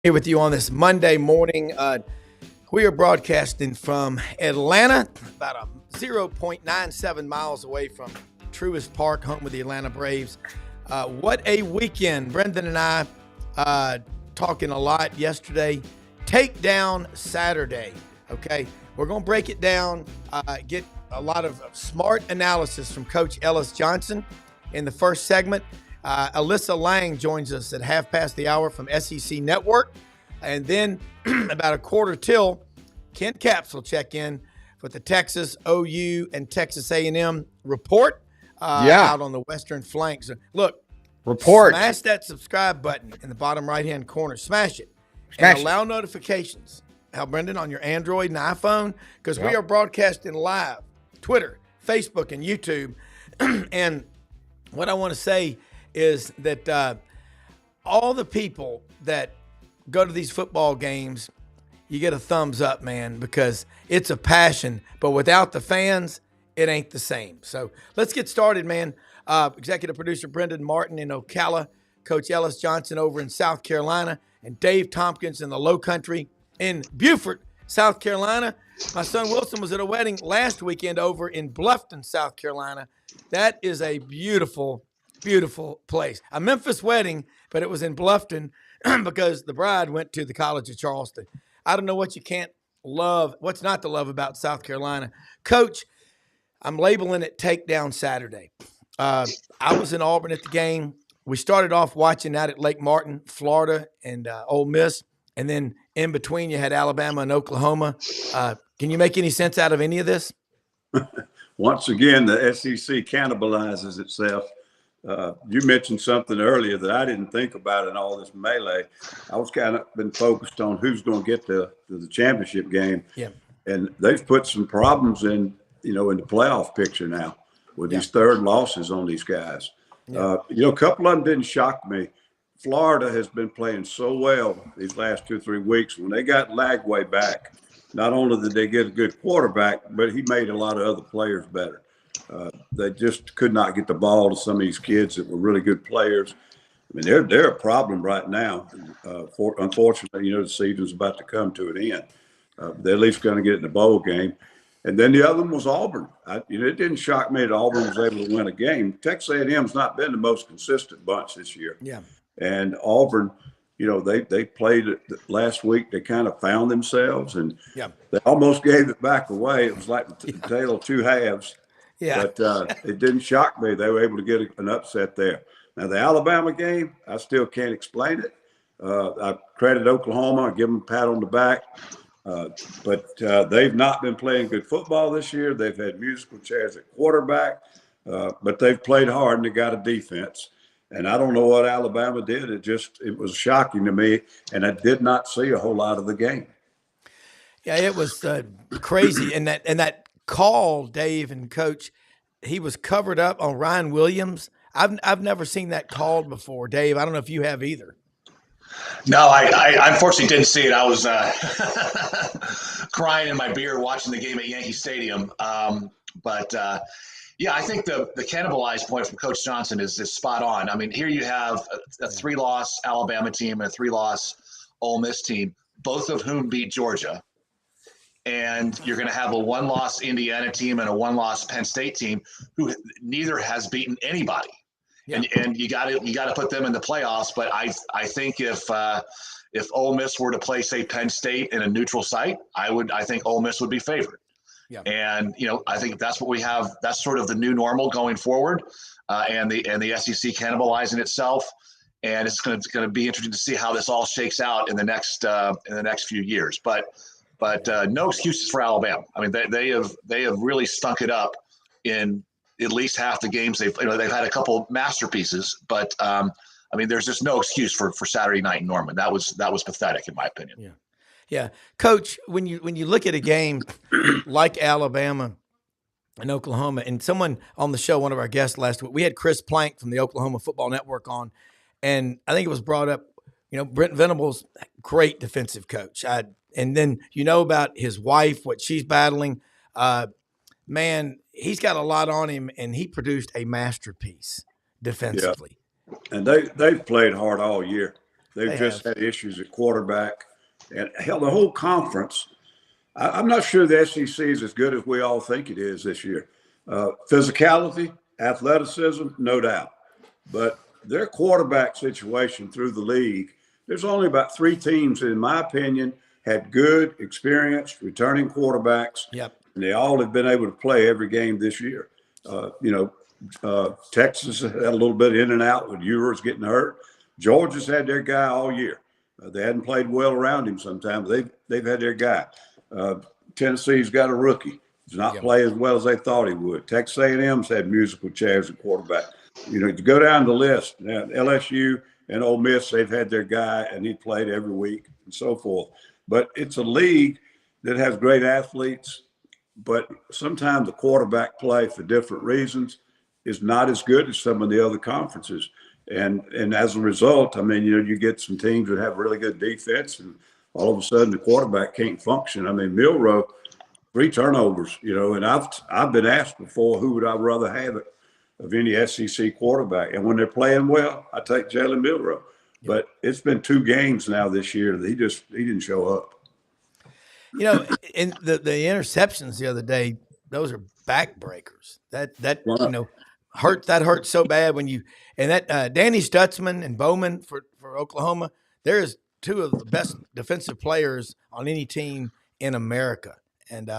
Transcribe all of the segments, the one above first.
Here with you on this Monday morning. We are broadcasting from Atlanta, about 0.97 miles away from Truist Park, home of the Atlanta Braves. What a weekend. Brendan and I talking a lot yesterday. Takedown Saturday, okay? We're going to break it down, get a lot of smart analysis from Coach Ellis Johnson in the first segment. Alyssa Lang joins us at half past the hour from SEC Network. And then about a quarter till, Ken Capps will check in with the Texas, OU, and Texas A&M report out on the western flank. So, look, smash that subscribe button in the bottom right-hand corner. Smash it. And allow notifications. How, Brendan, on your Android and iPhone? Because we are broadcasting live, Twitter, Facebook, and YouTube. And what I want to say is that all the people that go to these football games, you get a thumbs up, man, because it's a passion. But without the fans, it ain't the same. So let's get started, man. Executive producer Brendan Martin in Ocala, Coach Ellis Johnson over in South Carolina, and Dave Tompkins in the Low Country in Beaufort, South Carolina. My son Wilson was at a wedding last weekend over in Bluffton, South Carolina. That is a beautiful, beautiful place. A Memphis wedding, but it was in Bluffton because the bride went to the College of Charleston. I don't know what you can't love, what's not to love about South Carolina. Coach, I'm labeling it Takedown Saturday. I was in Auburn at the game. We started off watching out at Lake Martin, Florida, and Ole Miss. And then in between, you had Alabama and Oklahoma. Can you make any sense out of any of this? Once again, the SEC cannibalizes itself. You mentioned something earlier that I didn't think about in all this melee. I was kind of been focused on who's going to get to the championship game. Yeah. And they've put some problems in the playoff picture now with these third losses on these guys. Yeah. A couple of them didn't shock me. Florida has been playing so well these last 2 or 3 weeks. When they got Lagway back, not only did they get a good quarterback, but he made a lot of other players better. They just could not get the ball to some of these kids that were really good players. I mean, they're a problem right now. Unfortunately, the season's about to come to an end. They're at least going to get in the bowl game. And then the other one was Auburn. It didn't shock me that Auburn was able to win a game. Texas A&M's not been the most consistent bunch this year. Yeah. And Auburn, they played it last week. They kind of found themselves, and they almost gave it back away. It was like the tale of two halves. Yeah. But it didn't shock me. They were able to get an upset there. Now, the Alabama game, I still can't explain it. I credit Oklahoma. I give them a pat on the back. But they've not been playing good football this year. They've had musical chairs at quarterback, but they've played hard and they got a defense. And I don't know what Alabama did. It was shocking to me, and I did not see a whole lot of the game. Yeah, it was crazy. And that call, Dave and Coach, he was covered up on Ryan Williams. I've never seen that called before, Dave. I don't know if you have either. No, I unfortunately didn't see it. I was crying in my beer watching the game at Yankee Stadium. Yeah, I think the cannibalized point from Coach Johnson is spot on. I mean, here you have a 3-loss Alabama team and a 3-loss Ole Miss team, both of whom beat Georgia. And you're going to have a 1-loss Indiana team and a 1-loss Penn State team who neither has beaten anybody. Yeah. And you got to put them in the playoffs. But I think if Ole Miss were to play, say, Penn State in a neutral site, I think Ole Miss would be favored. Yeah. And I think that's what we have. That's sort of the new normal going forward, and the SEC cannibalizing itself. And it's going to be interesting to see how this all shakes out in the next few years. But no excuses for Alabama. I mean, they have really stunk it up in at least half the games. They've had a couple masterpieces, but I mean, there's just no excuse for Saturday night in Norman. That was pathetic in my opinion. Yeah. Yeah. Coach, when you look at a game like Alabama and Oklahoma, and someone on the show, one of our guests last week, we had Chris Plank from the Oklahoma Football Network on, and I think it was brought up, Brent Venables, great defensive coach. And then about his wife, what she's battling. Man, he's got a lot on him, and he produced a masterpiece defensively. Yeah. And they've played hard all year. They've just had issues at quarterback. And hell, the whole conference, I'm not sure the SEC is as good as we all think it is this year. Physicality, athleticism, no doubt. But their quarterback situation through the league, there's only about 3 teams, in my opinion, had good, experienced, returning quarterbacks. Yep. And they all have been able to play every game this year. Texas had a little bit in and out with Ewers getting hurt. Georgia's had their guy all year. They hadn't played well around him sometimes. They've had their guy. Tennessee's got a rookie. He's not playing as well as they thought he would. Texas A&M's had musical chairs at quarterback. You go down the list, LSU and Ole Miss, they've had their guy, and he played every week and so forth. But it's a league that has great athletes, but sometimes the quarterback play for different reasons is not as good as some of the other conferences. And as a result, I mean, you get some teams that have really good defense, and all of a sudden the quarterback can't function. I mean, Milroe, 3 turnovers, and I've been asked before, who would I rather have it of any SEC quarterback? And when they're playing well, I take Jalen Milroe. But it's been 2 games now this year that he didn't show up. In the interceptions the other day, those are backbreakers. That hurt so bad when you and that Danny Stutzman and Bowman for Oklahoma. There's 2 of the best defensive players on any team in America, and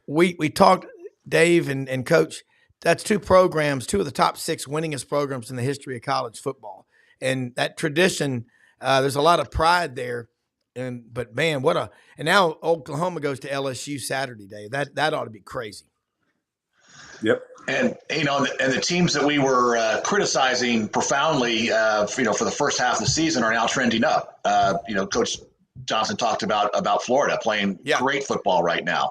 we talked, Dave and Coach. That's 2 programs, 2 of the top 6 winningest programs in the history of college football, and that tradition. There's a lot of pride there. But man, and now Oklahoma goes to LSU Saturday, Dave. That ought to be crazy. Yep. And the teams that we were criticizing profoundly, for the first half of the season are now trending up. Coach Johnson talked about Florida playing great football right now.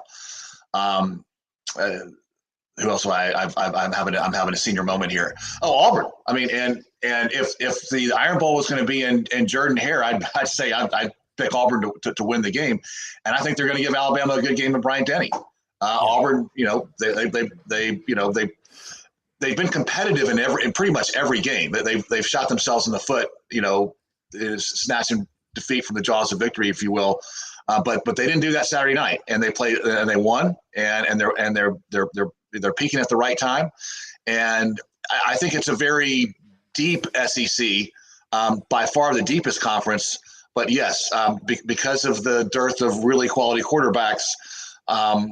Who else? I'm having a senior moment here. Oh, Auburn. I mean, and if the Iron Bowl was going to be in Jordan-Hare, I'd say I'd pick Auburn to win the game, and I think they're going to give Alabama a good game in Bryant-Denny. Auburn, they've been competitive in pretty much every game. They've shot themselves in the foot, snatching defeat from the jaws of victory, if you will. But they didn't do that Saturday night, and they played and they won, and they're peaking at the right time, and I think it's a very deep SEC, by far the deepest conference. But yes, because of the dearth of really quality quarterbacks, I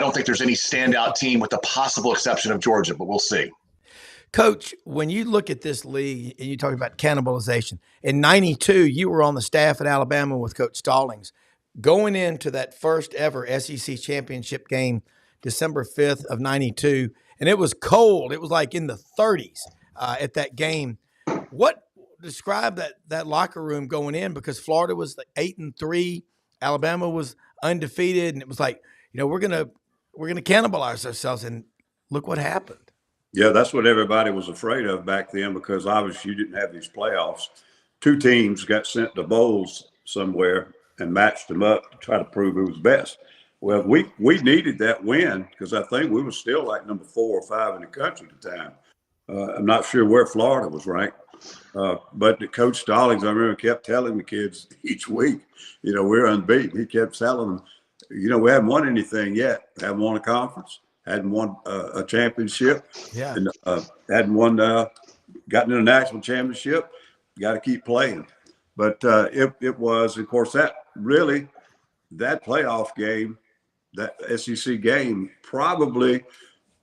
don't think there's any standout team with the possible exception of Georgia, but we'll see. Coach, when you look at this league and you talk about cannibalization, in '92, you were on the staff at Alabama with Coach Stallings. Going into that first ever SEC championship game, December 5th of '92, and it was cold. It was like in the 30s at that game. What describe that locker room going in, because Florida was 8-3, Alabama was undefeated, and it was like, we're gonna cannibalize ourselves, and look what happened. Yeah, that's what everybody was afraid of back then, because obviously you didn't have these playoffs. 2 teams got sent to bowls somewhere and matched them up to try to prove who was best. Well, we needed that win, because I think we were still like number 4 or 5 in the country at the time. I'm not sure where Florida was ranked. But the Coach Stallings, I remember, kept telling the kids each week, we're unbeaten. He kept telling them, we haven't won anything yet. Haven't won a conference. Hadn't won a championship. Yeah. And hadn't won, gotten in a national championship. Got to keep playing. But it was, of course, that playoff game, that SEC game, probably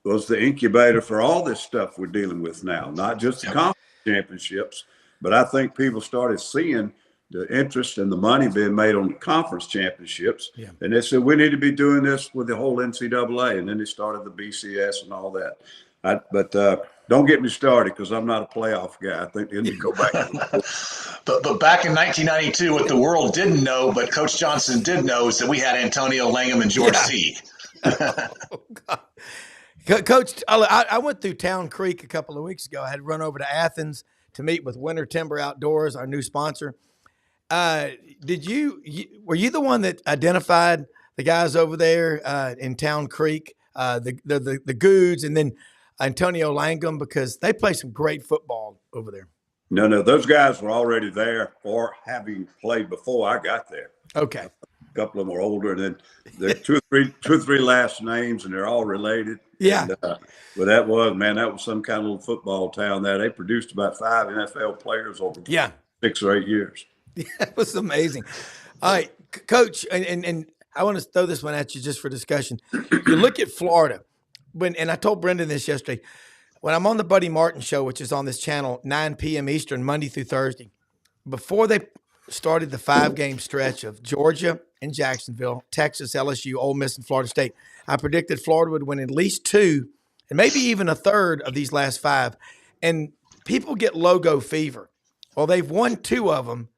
was the incubator for all this stuff we're dealing with now, not just the conference championships, but I think people started seeing the interest and the money being made on the conference championships. Yeah. And they said, we need to be doing this with the whole NCAA. And then they started the BCS and all that. But don't get me started, because I'm not a playoff guy. I think they need to go back. But back in 1992, what the world didn't know, but Coach Johnson did know, is that we had Antonio Langham and George Teague. Oh, God. Coach, I went through Town Creek a couple of weeks ago. I had run over to Athens to meet with Winter Timber Outdoors, our new sponsor. Were you the one that identified the guys over there in Town Creek, the Goods, and then Antonio Langham, because they play some great football over there? No, those guys were already there or having played before I got there. Okay. A couple of them are older, and then there are two or three last names, and they're all related. Yeah. And, but that was some kind of little football town there. They produced about 5 NFL players over 6 or 8 years. Yeah, it was amazing. All right, Coach, and I want to throw this one at you just for discussion. You look at Florida, and I told Brendan this yesterday, when I'm on the Buddy Martin show, which is on this channel, 9 p.m. Eastern, Monday through Thursday, before they started the 5-game stretch of Georgia and Jacksonville, Texas, LSU, Ole Miss, and Florida State, I predicted Florida would win at least 2 and maybe even a third of these last 5. And people get logo fever. Well, they've won 2 of them.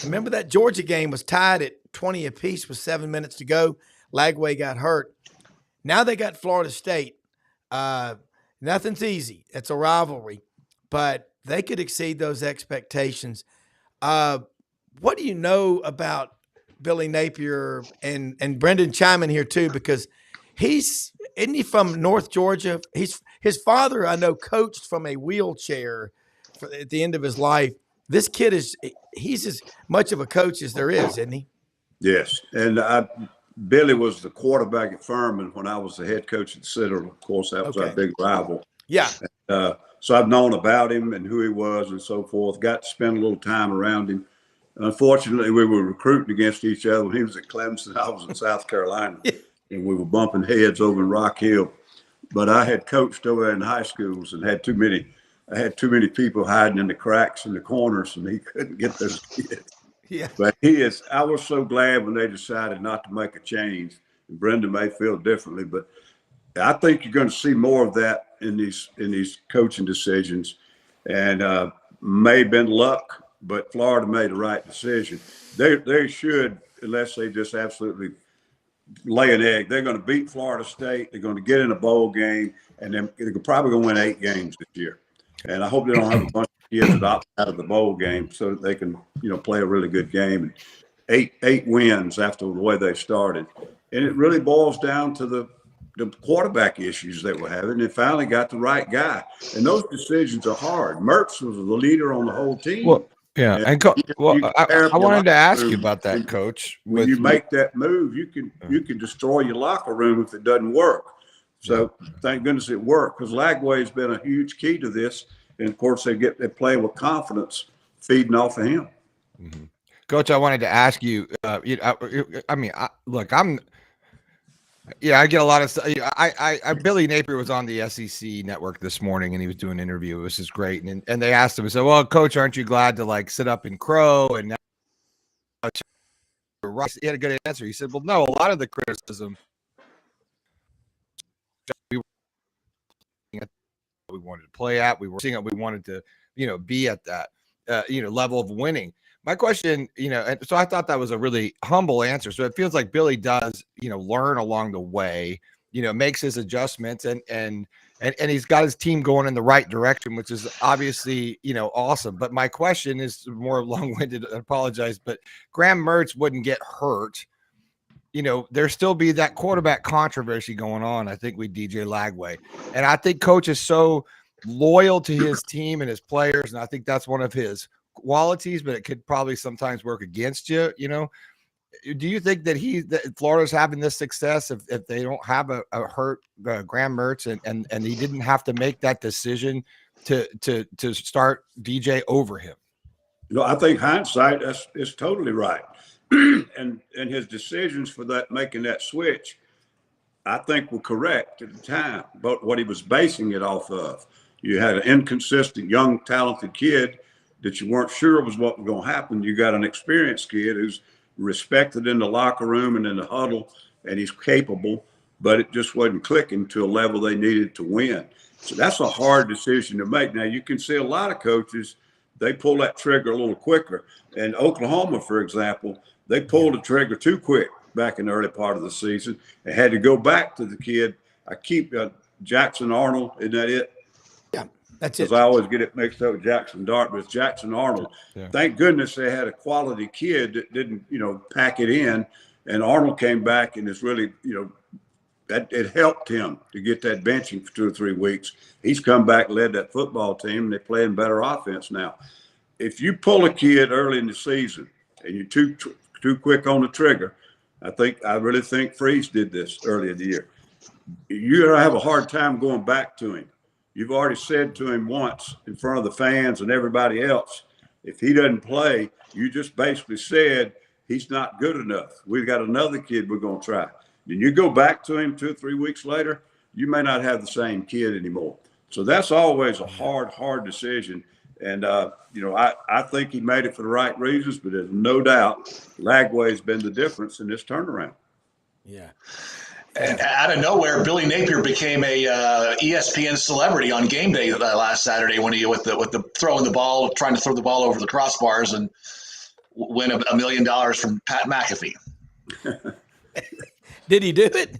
Remember that Georgia game was tied at 20 apiece with 7 minutes to go. Lagway got hurt. Now they got Florida State. Nothing's easy. It's a rivalry, but they could exceed those expectations. What do you know about Billy Napier and Brendan Chime here too? Because isn't he from North Georgia? His father, I know, coached from a wheelchair at the end of his life. This kid he's as much of a coach as there is, isn't he? Yes. And Billy was the quarterback at Furman when I was the head coach at Citadel. Of course, that was our big rival. Yeah. So I've known about him and who he was and so forth. Got to spend a little time around him. Unfortunately, we were recruiting against each other when he was at Clemson. I was in South Carolina, and we were bumping heads over in Rock Hill. But I had coached over in high schools and had too many people hiding in the cracks and the corners, and he couldn't get those kids. Yeah. But I was so glad when they decided not to make a change. And Brendan may feel differently, but I think you're going to see more of that in these coaching decisions. And may have been luck, but Florida made the right decision. They should, unless they just absolutely lay an egg. They're going to beat Florida State. They're going to get in a bowl game, and then they're probably going to win 8 games this year. And I hope they don't have a bunch of kids that opt out of the bowl game so that they can, play a really good game. And 8 wins after the way they started. And it really boils down to the quarterback issues they were having. They finally got the right guy. And those decisions are hard. Mertz was the leader on the whole team. Well, yeah. And I wanted to ask you about that, Coach. When you make that move, you can destroy your locker room if it doesn't work. So thank goodness it worked, because Lagway has been a huge key to this. And of course, they play with confidence, feeding off of him. Mm-hmm. Coach, I wanted to ask you. I get a lot of stuff. Billy Napier was on the SEC network this morning, and he was doing an interview. It was just great. And they asked him, said, "Well, Coach, aren't you glad to sit up in Crow?" And now he had a good answer. He said, "Well, no, a lot of the criticism we wanted to play at, we were seeing it, we wanted to, be at that, level of winning." My question, and so I thought that was a really humble answer. So it feels like Billy does, learn along the way, makes his adjustments, and he's got his team going in the right direction, which is obviously, awesome. But my question is more long-winded. I apologize, but Graham Mertz wouldn't get hurt. There still be that quarterback controversy going on, I think, with DJ Lagway. And I think Coach is so loyal to his team and his players, and I think that's one of his qualities, but it could probably sometimes work against you. Do you think that Florida's having this success if they don't have a hurt Graham Mertz and he didn't have to make that decision to start DJ over him? I think hindsight is totally right. and his decisions for making that switch, I think, were correct at the time. But what he was basing it off of, you had an inconsistent, young, talented kid that you weren't sure was what was going to happen. You got an experienced kid who's respected in the locker room and in the huddle, and he's capable, but it just wasn't clicking to a level they needed to win. So that's a hard decision to make. Now, you can see a lot of coaches, they pull that trigger a little quicker. And Oklahoma, for example, they pulled the trigger too quick back in the early part of the season and had to go back to the kid. I keep Jackson Arnold, isn't that it? Yeah, that's it. Because I always get it mixed up with Jackson Dart, but it's Jackson Arnold. Yeah. Thank goodness they had a quality kid that didn't, pack it in. And Arnold came back and it's really, that it helped him to get that benching for 2 or 3 weeks. He's come back, led that football team, and they're playing better offense now. if you pull a kid early in the season and you're too quick on the trigger, I really think Freeze did this early in the year. You're going to have a hard time going back to him. You've already said to him once in front of the fans and everybody else, if he doesn't play, you just basically said he's not good enough. We've got another kid we're going to try. Then you go back to him 2 or 3 weeks later, you may not have the same kid anymore. So that's always a hard decision. And, I think he made it for the right reasons, but there's no doubt Lagway's been the difference in this turnaround. Yeah. And out of nowhere, Billy Napier became a ESPN celebrity on game day last Saturday when he with the throwing the ball, trying to throw the ball over the crossbars and win $1 million from Pat McAfee. Did he do it?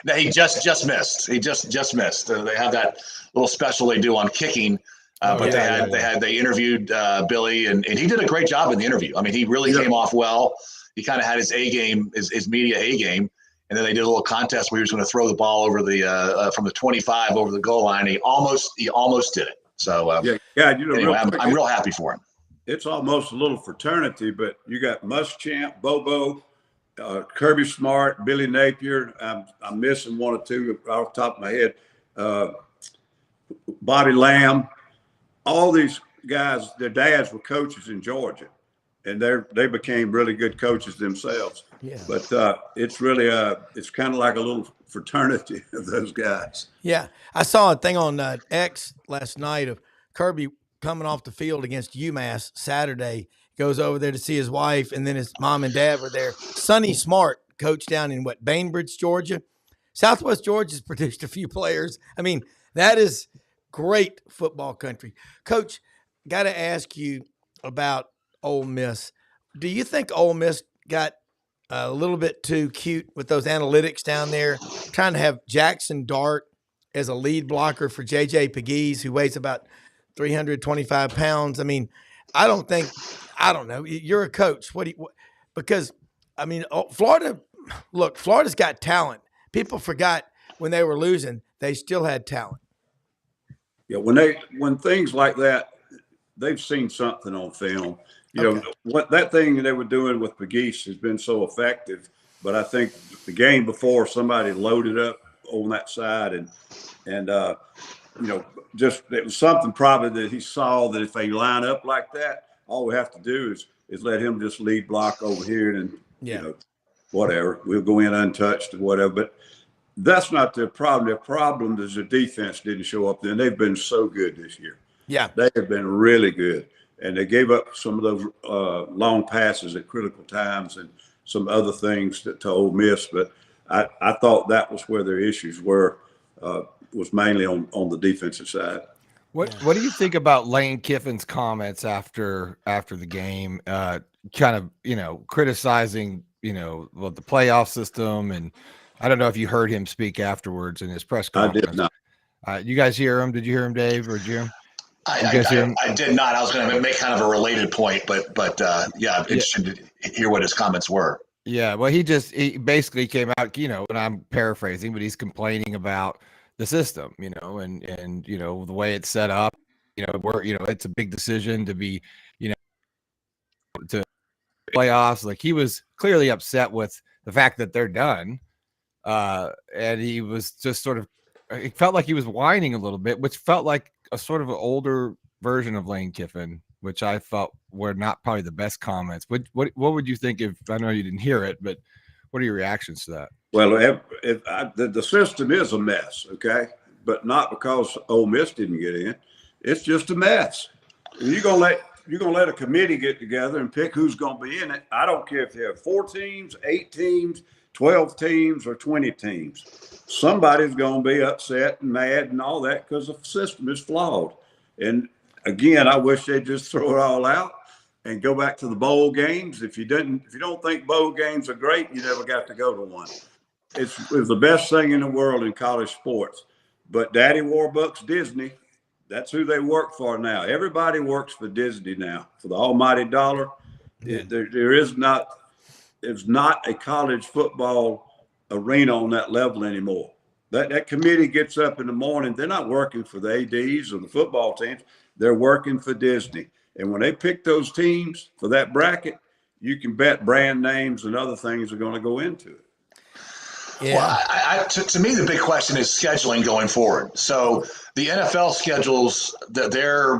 No, he just missed. He just missed. They have that little special they do on kicking, they interviewed Billy, and he did a great job in the interview. I mean, he really came off well. He kind of had his A game, his media A game. And then they did a little contest where he was going to throw the ball over the from the 25 over the goal line. He almost did it. So anyway, I'm real happy for him. It's almost a little fraternity, but you got Muschamp, Bobo, Kirby Smart, Billy Napier. I'm missing 1 or 2 off the top of my head. Bobby Lamb. All these guys, their dads were coaches in Georgia, and they became really good coaches themselves. Yeah. But it's really it's kind of like a little fraternity of those guys. Yeah. I saw a thing on X last night of Kirby coming off the field against UMass Saturday, goes over there to see his wife, and then his mom and dad were there. Sonny Smart, coach down in Bainbridge, Georgia. Southwest Georgia's produced a few players. I mean, that is great football country. Coach, got to ask you about Ole Miss. Do you think Ole Miss got a little bit too cute with those analytics down there, trying to have Jackson Dart as a lead blocker for J.J. Pegues, who weighs about 325 pounds? I mean, I don't know. You're a coach. Because, I mean, Florida's got talent. People forgot when they were losing, they still had talent. Yeah, when things like that, they've seen something on film. You know, what that thing they were doing with Pegues has been so effective, but I think the game before somebody loaded up on that side and just it was something probably that he saw that if they line up like that, all we have to do is let him just lead block over here and whatever. We'll go in untouched or whatever. But that's not their problem. Their problem is their defense didn't show up there, and they've been so good this year. Yeah. They have been really good. And they gave up some of those long passes at critical times and some other things to Ole Miss. But I thought that was where their issues were, was mainly on the defensive side. What do you think about Lane Kiffin's comments after the game, kind of, criticizing, the playoff system? And I don't know if you heard him speak afterwards in his press conference. I did not. You guys hear him? Did you hear him, Dave, or Jim? I did not. I was going to make kind of a related point, but I'm interested to hear what his comments were. Yeah, well, he basically came out, and I'm paraphrasing, but he's complaining about the system, and the way it's set up, it's a big decision to be, to playoffs. Like, he was clearly upset with the fact that they're done. And he was just sort of, it felt like he was whining a little bit, which felt like a sort of an older version of Lane Kiffin, which I felt were not probably the best comments. What would you think if, I know you didn't hear it, but what are your reactions to that? Well, the system is a mess, okay? But not because Ole Miss didn't get in. It's just a mess. You're gonna let a committee get together and pick who's gonna be in it. I don't care if you have 4 teams, 8 teams, 12 teams, or 20 teams. Somebody's going to be upset and mad and all that because the system is flawed. And again, I wish they'd just throw it all out and go back to the bowl games. If you don't think bowl games are great, you never got to go to one. It was the best thing in the world in college sports. But Daddy Warbucks Disney, that's who they work for now. Everybody works for Disney now, for the almighty dollar. There's not a college football arena on that level anymore. That committee gets up in the morning. They're not working for the ADs or the football teams. They're working for Disney. And when they pick those teams for that bracket, you can bet brand names and other things are going to go into it. Yeah. Well, to me, the big question is scheduling going forward. So the NFL schedules,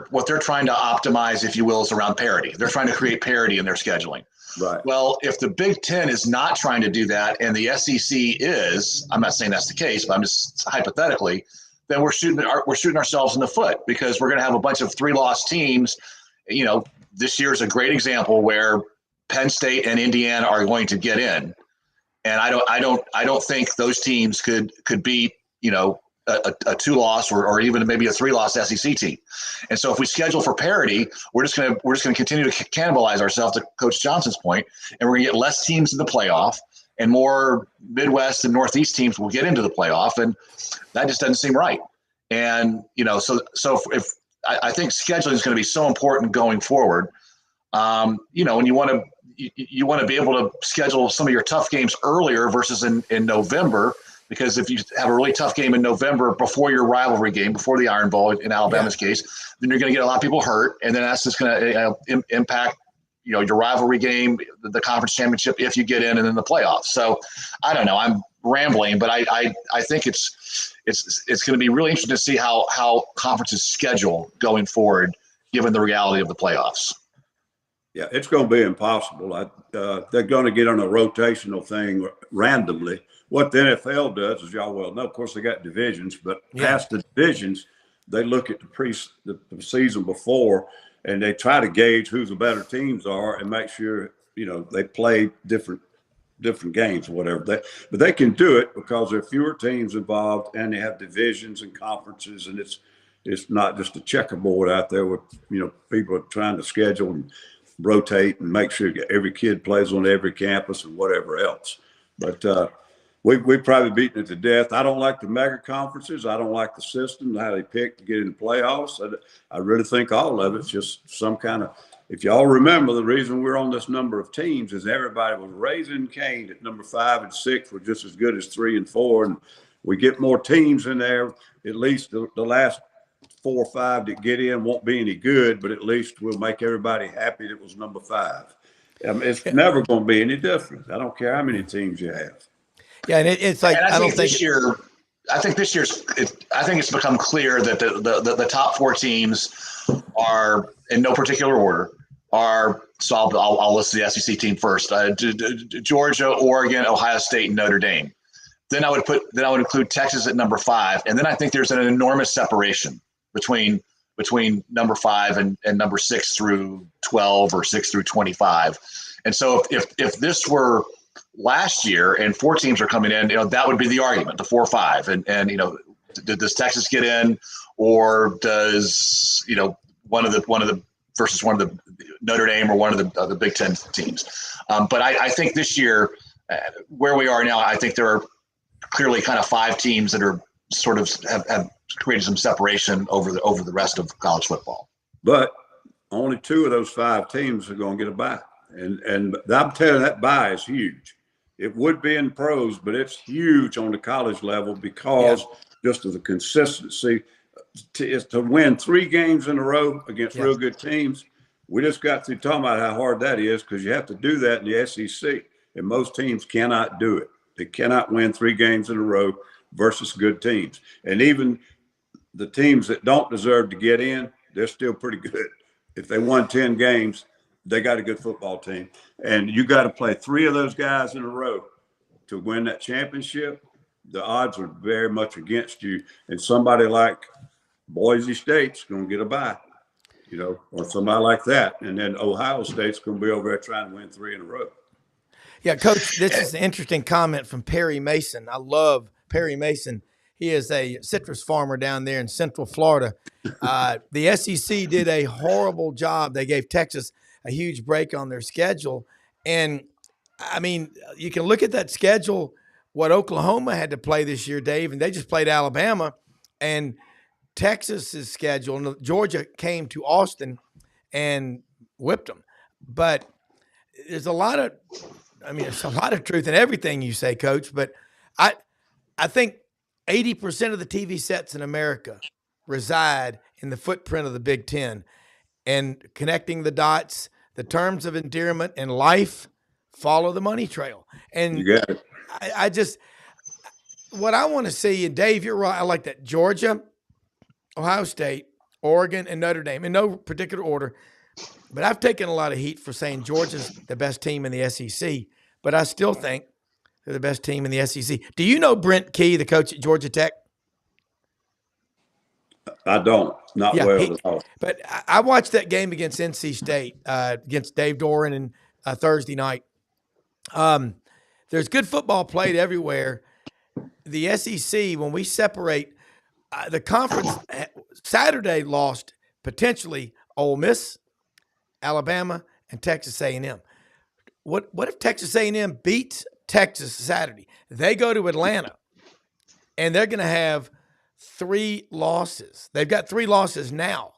what they're trying to optimize, if you will, is around parity. They're trying to create parity in their scheduling. Right. Well, if the Big Ten is not trying to do that, and the SEC is, I'm not saying that's the case, but I'm just hypothetically, then we're shooting ourselves in the foot, because we're going to have a bunch of 3-loss teams. You know, this year is a great example where Penn State and Indiana are going to get in. And I don't think those teams could beat, you know, a 2-loss or even maybe a 3-loss SEC team. And so if we schedule for parity, we're just gonna continue to cannibalize ourselves, to Coach Johnson's point, and we're gonna get less teams in the playoff, and more Midwest and Northeast teams will get into the playoff, and that just doesn't seem right. And you know, so if I think scheduling is going to be so important going forward. You know, and you want to be able to schedule some of your tough games earlier versus in November, because if you have a really tough game in November before your rivalry game, before the Iron Bowl in Alabama's case, then you're going to get a lot of people hurt, and then that's just going to impact, you know, your rivalry game, the conference championship, if you get in, and then the playoffs. So I don't know, I'm rambling, but I think it's going to be really interesting to see how conferences schedule going forward, given the reality of the playoffs. Yeah, it's going to be impossible. They're going to get on a rotational thing randomly. What the NFL does, as y'all well know, of course, they got divisions, but past the divisions, they look at the season before, and they try to gauge who the better teams are and make sure, you know, they play different games or whatever. But they can do it because there are fewer teams involved, and they have divisions and conferences, and it's not just a checkerboard out there with, you know, people are trying to schedule and rotate and make sure every kid plays on every campus and whatever else. But we've probably beaten it to death. I don't like the mega conferences. I don't like the system, how they pick to get in the playoffs. I really think all of it's just some kind of, if y'all remember, the reason we're on this number of teams is everybody was raising Cane at number 5 and 6 were just as good as 3 and 4. And we get more teams in there, at least the last 4 or 5 that get in won't be any good, but at least we'll make everybody happy that it was number 5. I mean, it's never going to be any different. I don't care how many teams you have. Yeah, and it's like, I think this year it's become clear that the top 4 teams are, in no particular order, are. So I'll list the SEC team first: Georgia, Oregon, Ohio State, and Notre Dame. Then I would include Texas at number 5, and then I think there's an enormous separation between number 5 and number 6 through 12 or 6 through 25. And so if this were last year and 4 teams are coming in, you know, that would be the argument, the 4 or 5. And you know, does Texas get in, or does, you know, one of the versus one of the Notre Dame or one of the Big Ten teams? But I think this year, where we are now, I think there are clearly kind of 5 teams that are sort of have created some separation over the rest of college football. But only 2 of those 5 teams are going to get a bye. And I'm telling you, that bye is huge. It would be in pros, but it's huge on the college level because just of the consistency to win 3 games in a row against real good teams. We just got through talking about how hard that is, because you have to do that in the SEC, and most teams cannot do it. They cannot win 3 games in a row versus good teams. And even the teams that don't deserve to get in, they're still pretty good. If they won 10 games, they got a good football team. And you got to play 3 of those guys in a row to win that championship. The odds are very much against you. And somebody like Boise State's going to get a bye, you know, or somebody like that. And then Ohio State's going to be over there trying to win 3 in a row. Yeah, Coach, this is an interesting comment from Perry Mason. I love Perry Mason. He is a citrus farmer down there in Central Florida. The SEC did a horrible job. They gave Texas a huge break on their schedule. And, I mean, you can look at that schedule, what Oklahoma had to play this year, Dave, and they just played Alabama. And Texas's schedule, and Georgia came to Austin and whipped them. But there's a lot of truth in everything you say, Coach. But I think 80% of the TV sets in America reside in the footprint of the Big Ten. and connecting the dots, the terms of endearment in life follow the money trail. And You got it. I just, what I want to see, and Dave, you're right. I like that. Georgia, Ohio State, Oregon, and Notre Dame in no particular order. But I've taken a lot of heat for saying Georgia's the best team in the SEC, but I still think they're the best team in the SEC. Do you know Brent Key, the coach at Georgia Tech? I don't. Not well at all. But I watched that game against NC State, against Dave Doran, and Thursday night. There's good football played everywhere. The SEC, when we separate the conference, Saturday lost potentially Ole Miss, Alabama, and Texas A&M. What if Texas A&M beats Texas Saturday? They go to Atlanta, and they're going to have 3 losses. They've got 3 losses now,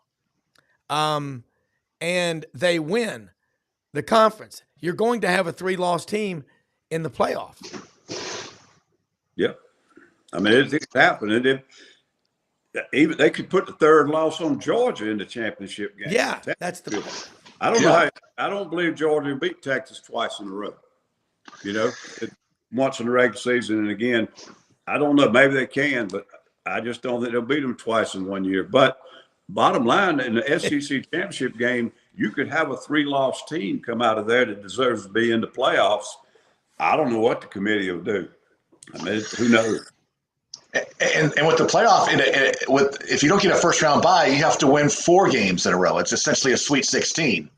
and they win the conference. You're going to have a 3-loss team in the playoff. Yeah. I mean, it's happening. Even they could put the 3rd loss on Georgia in the championship game. Yeah, that's the point. I don't know. I don't believe Georgia will beat Texas twice in a row. You know, once in the regular season, and again, I don't know. Maybe they can, but I just don't think they'll beat them twice in 1 year. But bottom line, in the SEC championship game, you could have a 3-loss team come out of there that deserves to be in the playoffs. I don't know what the committee will do. I mean, who knows? And with the playoff, if you don't get a first round bye, you have to win 4 games in a row. It's essentially a Sweet 16,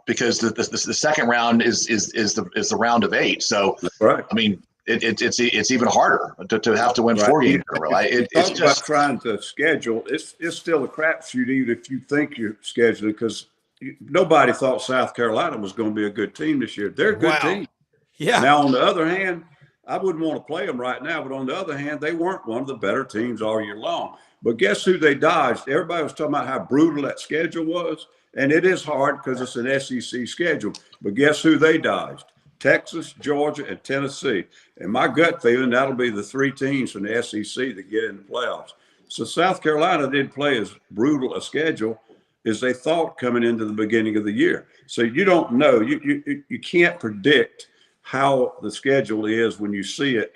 because the second round is the round of 8. So, that's right. I mean, it's even harder to have to win 4 games in a row. It's just about trying to schedule. It's still a crapshoot, even if you think you're scheduling, because nobody thought South Carolina was going to be a good team this year. They're a good team. Yeah. Now, on the other hand, I wouldn't want to play them right now, but on the other hand, they weren't one of the better teams all year long. But guess who they dodged? Everybody was talking about how brutal that schedule was, and it is hard because it's an SEC schedule. But guess who they dodged? Texas, Georgia, and Tennessee. And my gut feeling, that'll be the 3 teams from the SEC that get in the playoffs. So South Carolina didn't play as brutal a schedule as they thought coming into the beginning of the year. So you don't know. You can't predict how the schedule is when you see it,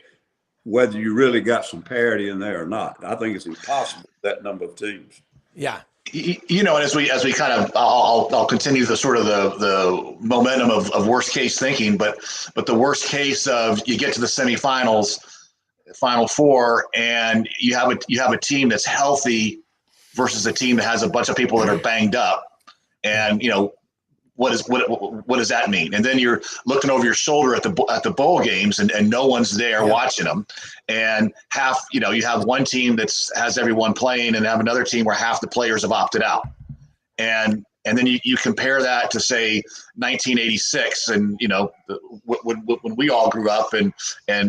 whether you really got some parity in there or not. I think it's impossible, that number of teams. Yeah. You know, and as we kind of, I'll continue the sort of the momentum of worst case thinking, but the worst case of you get to the semifinals, Final Four, and you have a team that's healthy versus a team that has a bunch of people that are banged up, and you know, what does that mean? And then you're looking over your shoulder at the bowl games, and no one's there watching them. And you have one team has everyone playing, and have another team where half the players have opted out. And then you compare that to, say, 1986, and you know, when we all grew up, and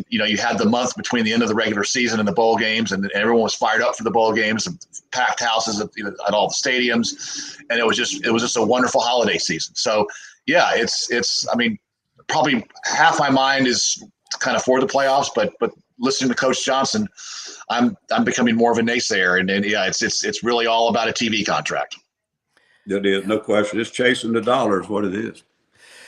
you know, you had the month between the end of the regular season and the bowl games, and everyone was fired up for the bowl games, and packed houses at all the stadiums, and it was just a wonderful holiday season. So yeah, it's I mean, probably half my mind is kind of for the playoffs, but listening to Coach Johnson, I'm becoming more of a naysayer, and yeah, it's really all about a TV contract. It is, no question. It's chasing the dollar is what it is.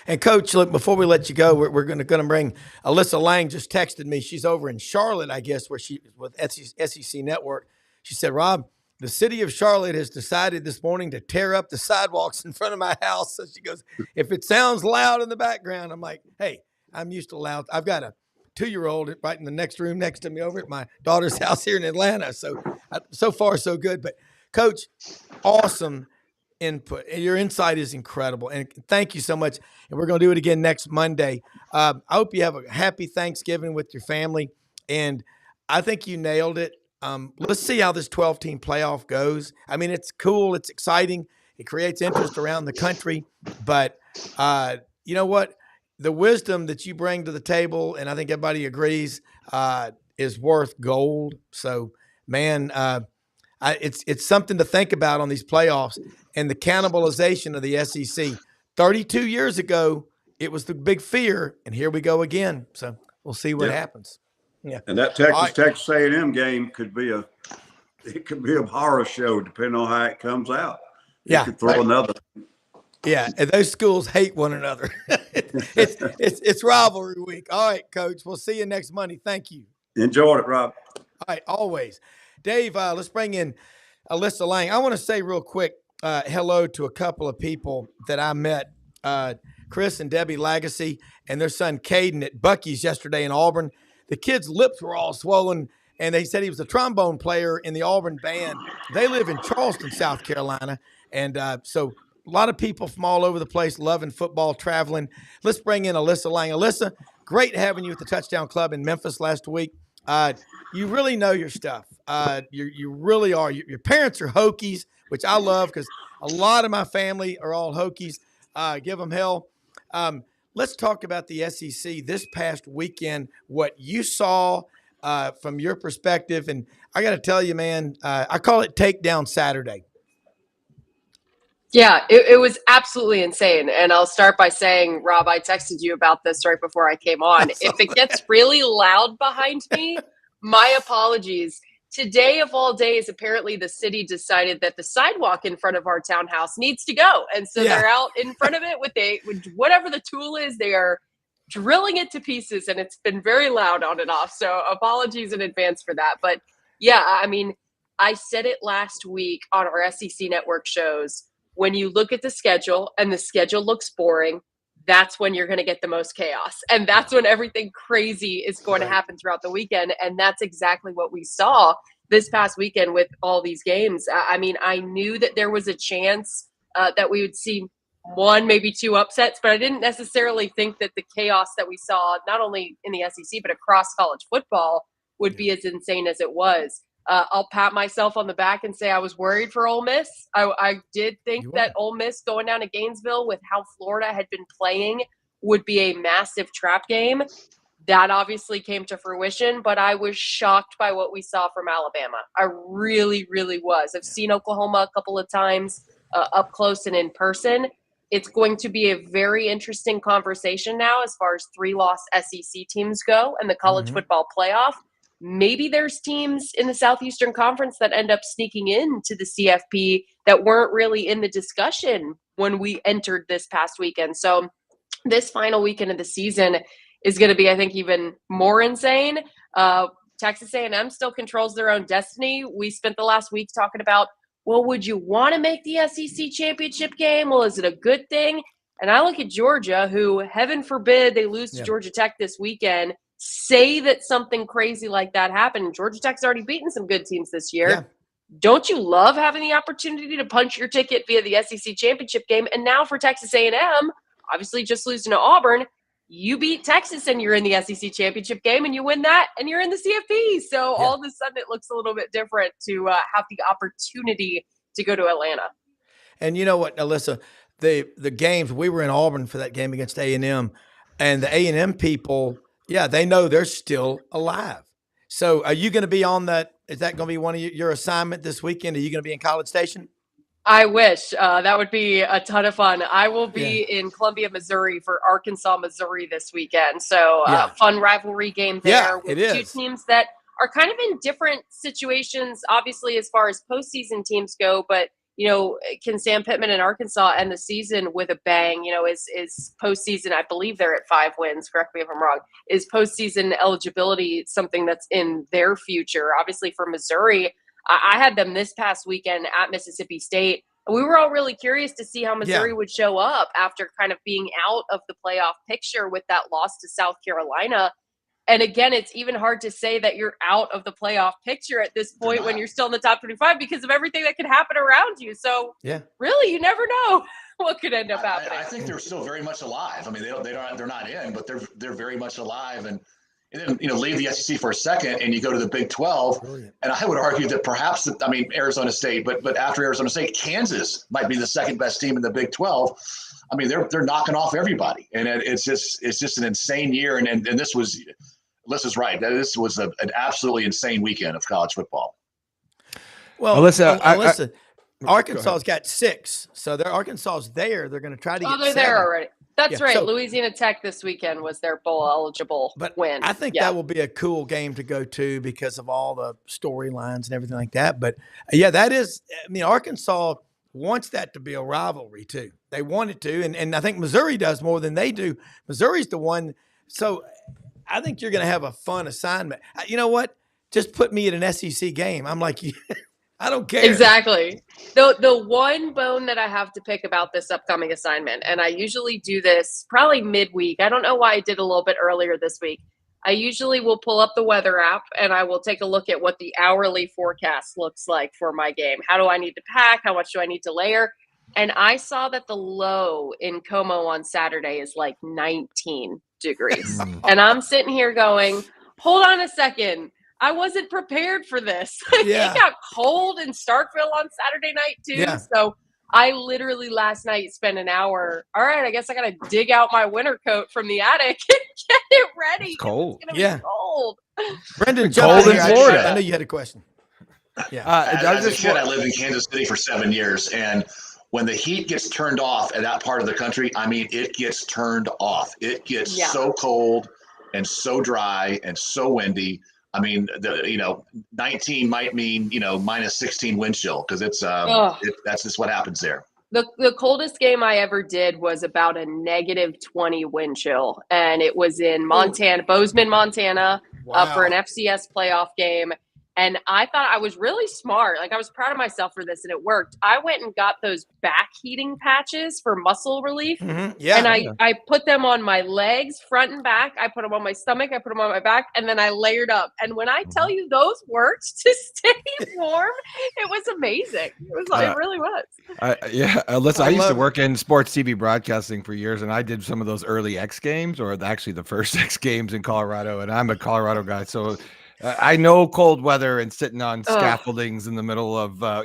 And Coach, look, before we let you go, we're going to bring Alyssa Lang. Just texted me. She's over in Charlotte, I guess, where she with SEC Network. She said, Rob, the city of Charlotte has decided this morning to tear up the sidewalks in front of my house. So she goes, if it sounds loud in the background, I'm like, hey, I'm used to loud. I've got a 2-year-old right in the next room next to me over at my daughter's house here in Atlanta. So far, so good. But Coach, awesome input. Your insight is incredible. And thank you so much. And we're going to do it again next Monday. I hope you have a happy Thanksgiving with your family. And I think you nailed it. Let's see how this 12-team playoff goes. I mean, it's cool. It's exciting. It creates interest around the country. But you know what? The wisdom that you bring to the table, and I think everybody agrees, is worth gold. So, man, it's something to think about on these playoffs and the cannibalization of the SEC. 32 years ago, it was the big fear, and here we go again. So we'll see what happens. Yeah, and that Texas A&M game could be a horror show depending on how it comes out. He could throw another. Yeah, and those schools hate one another. it's rivalry week. All right, Coach. We'll see you next Monday. Thank you. Enjoyed it, Rob. All right, always. Dave, let's bring in Alyssa Lang. I want to say real quick hello to a couple of people that I met, Chris and Debbie Lagacy and their son Caden at Buc-ee's yesterday in Auburn. The kid's lips were all swollen, and they said he was a trombone player in the Auburn band. They live in Charleston, South Carolina, and so a lot of people from all over the place loving football, traveling. Let's bring in Alyssa Lang. Alyssa, great having you at the Touchdown Club in Memphis last week. You really know your stuff. You really are. Your parents are Hokies, which I love because a lot of my family are all Hokies. Give them hell. Let's talk about the SEC this past weekend, what you saw from your perspective. And I got to tell you, man, I call it Takedown Saturday. Yeah, it was absolutely insane. And I'll start by saying, Rob, I texted you about this right before I came on. If it gets really loud behind me, my apologies. Today of all days, apparently the city decided that the sidewalk in front of our townhouse needs to go. And so they're out in front of it with whatever the tool is, they are drilling it to pieces. And it's been very loud on and off. So apologies in advance for that. But yeah, I mean, I said it last week on our SEC network shows. When you look at the schedule and the schedule looks boring, that's when you're going to get the most chaos. And that's when everything crazy is going to happen throughout the weekend. And that's exactly what we saw this past weekend with all these games. I mean, I knew that there was a chance that we would see one, maybe two upsets, but I didn't necessarily think that the chaos that we saw, not only in the SEC, but across college football would be as insane as it was. I'll pat myself on the back and say I was worried for Ole Miss. I did think that Ole Miss going down to Gainesville with how Florida had been playing would be a massive trap game. That obviously came to fruition, but I was shocked by what we saw from Alabama. I really, really was. I've seen Oklahoma a couple of times up close and in person. It's going to be a very interesting conversation now as far as 3-loss SEC teams go and the college football playoff. Maybe there's teams in the Southeastern Conference that end up sneaking into the CFP that weren't really in the discussion when we entered this past weekend. So this final weekend of the season is going to be, I think, even more insane. Texas A&M still controls their own destiny. We spent the last week talking about, well, would you want to make the SEC championship game? Well, is it a good thing? And I look at Georgia, who, heaven forbid, they lose to Georgia Tech this weekend. Say that something crazy like that happened. Georgia Tech's already beaten some good teams this year. Yeah. Don't you love having the opportunity to punch your ticket via the SEC championship game? And now for Texas A&M, obviously just losing to Auburn, you beat Texas and you're in the SEC championship game and you win that and you're in the CFP. So all of a sudden it looks a little bit different to have the opportunity to go to Atlanta. And you know what, Alyssa, the games, we were in Auburn for that game against A&M, and the A&M people – yeah, they know they're still alive. So are you going to be on that? Is that going to be one of your assignment this weekend? Are you going to be in College Station? I wish. That would be a ton of fun. I will be in Columbia, Missouri for Arkansas, Missouri this weekend. So fun rivalry game there with two teams that are kind of in different situations, obviously, as far as postseason teams go. But, you know, can Sam Pittman in Arkansas end the season with a bang? You know, is postseason, I believe they're at 5 wins, correct me if I'm wrong, is postseason eligibility something that's in their future? Obviously for Missouri, I had them this past weekend at Mississippi State. We were all really curious to see how Missouri would show up after kind of being out of the playoff picture with that loss to South Carolina. And again, it's even hard to say that you're out of the playoff picture at this point when you're still in the top 25 because of everything that could happen around you. So really, you never know what could end up happening. I think they're still very much alive. I mean, they're not in, but they're very much alive. And then, you know, leave the SEC for a second and you go to the Big 12. Brilliant. And I would argue that perhaps, I mean, Arizona State, but after Arizona State, Kansas might be the second best team in the Big 12. I mean, they're knocking off everybody. And it's just an insane year. And this was – Alyssa's right. This was an absolutely insane weekend of college football. Well, Alyssa, Arkansas's got 6. So Arkansas's there. They're going to try to get 7. They're there already. That's right. So, Louisiana Tech this weekend was their bowl eligible win. I think that will be a cool game to go to because of all the storylines and everything like that. But, that is – I mean, Arkansas wants that to be a rivalry too. They want it to, and I think Missouri does more than they do. Missouri's the one. So I think you're going to have a fun assignment. You know what? Just put me at an SEC game. I'm like, I don't care. Exactly. The one bone that I have to pick about this upcoming assignment, and I usually do this probably midweek. I don't know why I did a little bit earlier this week. I usually will pull up the weather app and I will take a look at what the hourly forecast looks like for my game. How do I need to pack? How much do I need to layer? And I saw that the low in Como on Saturday is like 19 degrees. And I'm sitting here going, hold on a second. I wasn't prepared for this. Yeah. It got cold in Starkville on Saturday night too. Yeah. So I literally last night spent an hour. All right, I guess I got to dig out my winter coat from the attic and get it ready. It's cold. It's going to be cold. Brendan, Cold in Florida. I know you had a question. Yeah. As a kid, I lived in Kansas City for 7 years, and when the heat gets turned off in that part of the country, I mean, it gets turned off. It gets so cold and so dry and so windy. I mean, 19 might mean, minus 16 wind chill because that's just what happens there. The coldest game I ever did was about a negative 20 wind chill, and it was in Montana, Bozeman, Montana, for an FCS playoff game. And I thought I was really smart. Like, I was proud of myself for this, and it worked. I went and got those back heating patches for muscle relief. Mm-hmm. Yeah. And I put them on my legs, front and back. I put them on my stomach. I put them on my back. And then I layered up. And when I tell you those worked to stay warm, it was amazing. It really was. Alyssa, I used to work in sports TV broadcasting for years, and I did some of those early X Games, or actually the first X Games in Colorado. And I'm a Colorado guy, so I know cold weather and sitting on scaffoldings in the middle of 5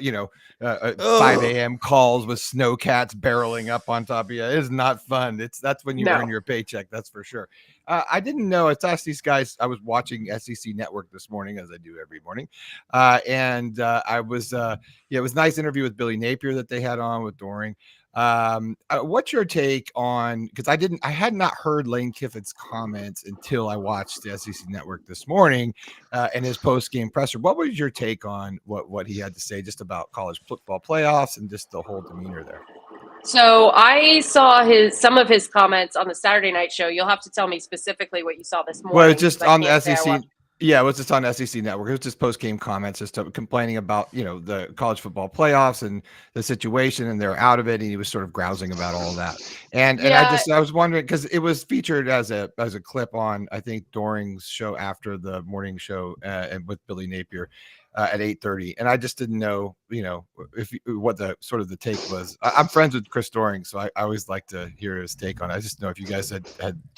a.m. calls with snowcats barreling up on top of you. It is not fun. That's when you earn your paycheck. That's for sure. I didn't know. It's asked these guys. I was watching SEC Network this morning, as I do every morning, and I was. It was a nice interview with Billy Napier that they had on with Doring. What's your take on, because I had not heard Lane Kiffin's comments until I watched the SEC Network this morning and his post-game presser. What was your take on what he had to say just about college football playoffs and just the whole demeanor there? So I saw some of his comments on the Saturday night show. You'll have to tell me specifically what you saw this morning. Well, it's just on the SEC. Yeah, it was just on SEC Network. It was just post-game comments, just complaining about, the college football playoffs and the situation, and they're out of it. And he was sort of grousing about all of that. And I was wondering, because it was featured as a clip on, I think, Doring's show after the morning show and with Billy Napier at 8:30. And I just didn't know, what the sort of the take was. I'm friends with Chris Doring, so I always like to hear his take on it. I just know if you guys had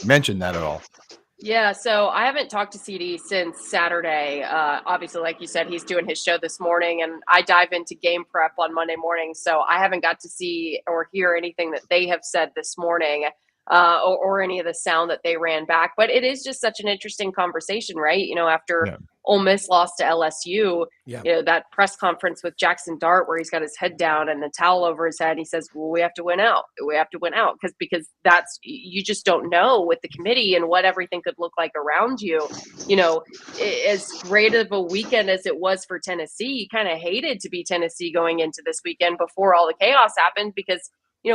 mentioned that at all. Yeah, so I haven't talked to CD since Saturday. Obviously, like you said, he's doing his show this morning, and I dive into game prep on Monday morning. So I haven't got to see or hear anything that they have said this morning or any of the sound that they ran back. But it is just such an interesting conversation, right? After Ole Miss lost to LSU, that press conference with Jackson Dart where he's got his head down and the towel over his head. And he says, well, we have to win out. We have to win out because that's, you just don't know with the committee and what everything could look like around you. As great of a weekend as it was for Tennessee, you kind of hated to be Tennessee going into this weekend before all the chaos happened because,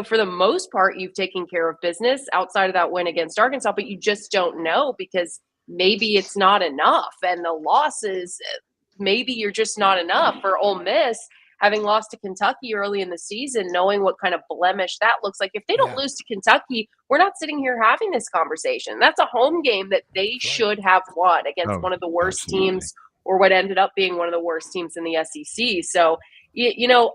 for the most part, you've taken care of business outside of that win against Arkansas, but you just don't know because maybe it's not enough. And the losses, maybe you're just not enough. For Ole Miss, having lost to Kentucky early in the season, knowing what kind of blemish that looks like. If they don't lose to Kentucky, we're not sitting here having this conversation. That's a home game that they should have won against one of the worst teams, or what ended up being one of the worst teams in the SEC. So,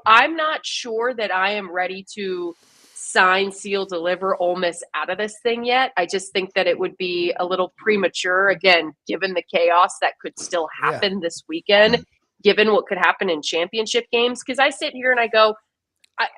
I'm not sure that I am ready to sign, seal, deliver Ole Miss out of this thing yet. I just think that it would be a little premature, again, given the chaos that could still happen this weekend, given what could happen in championship games. Because I sit here and I go,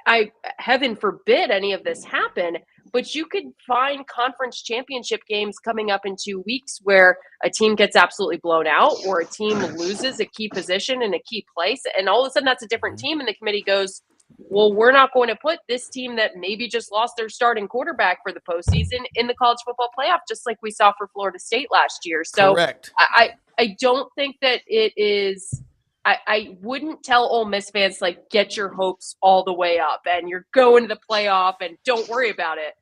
I heaven forbid any of this happen, but you could find conference championship games coming up in 2 weeks where a team gets absolutely blown out or a team loses a key position in a key place. And all of a sudden that's a different team. And the committee goes, well, we're not going to put this team that maybe just lost their starting quarterback for the postseason in the college football playoff, just like we saw for Florida State last year. So I don't think that it is – I wouldn't tell Ole Miss fans, like, get your hopes all the way up and you're going to the playoff and don't worry about it.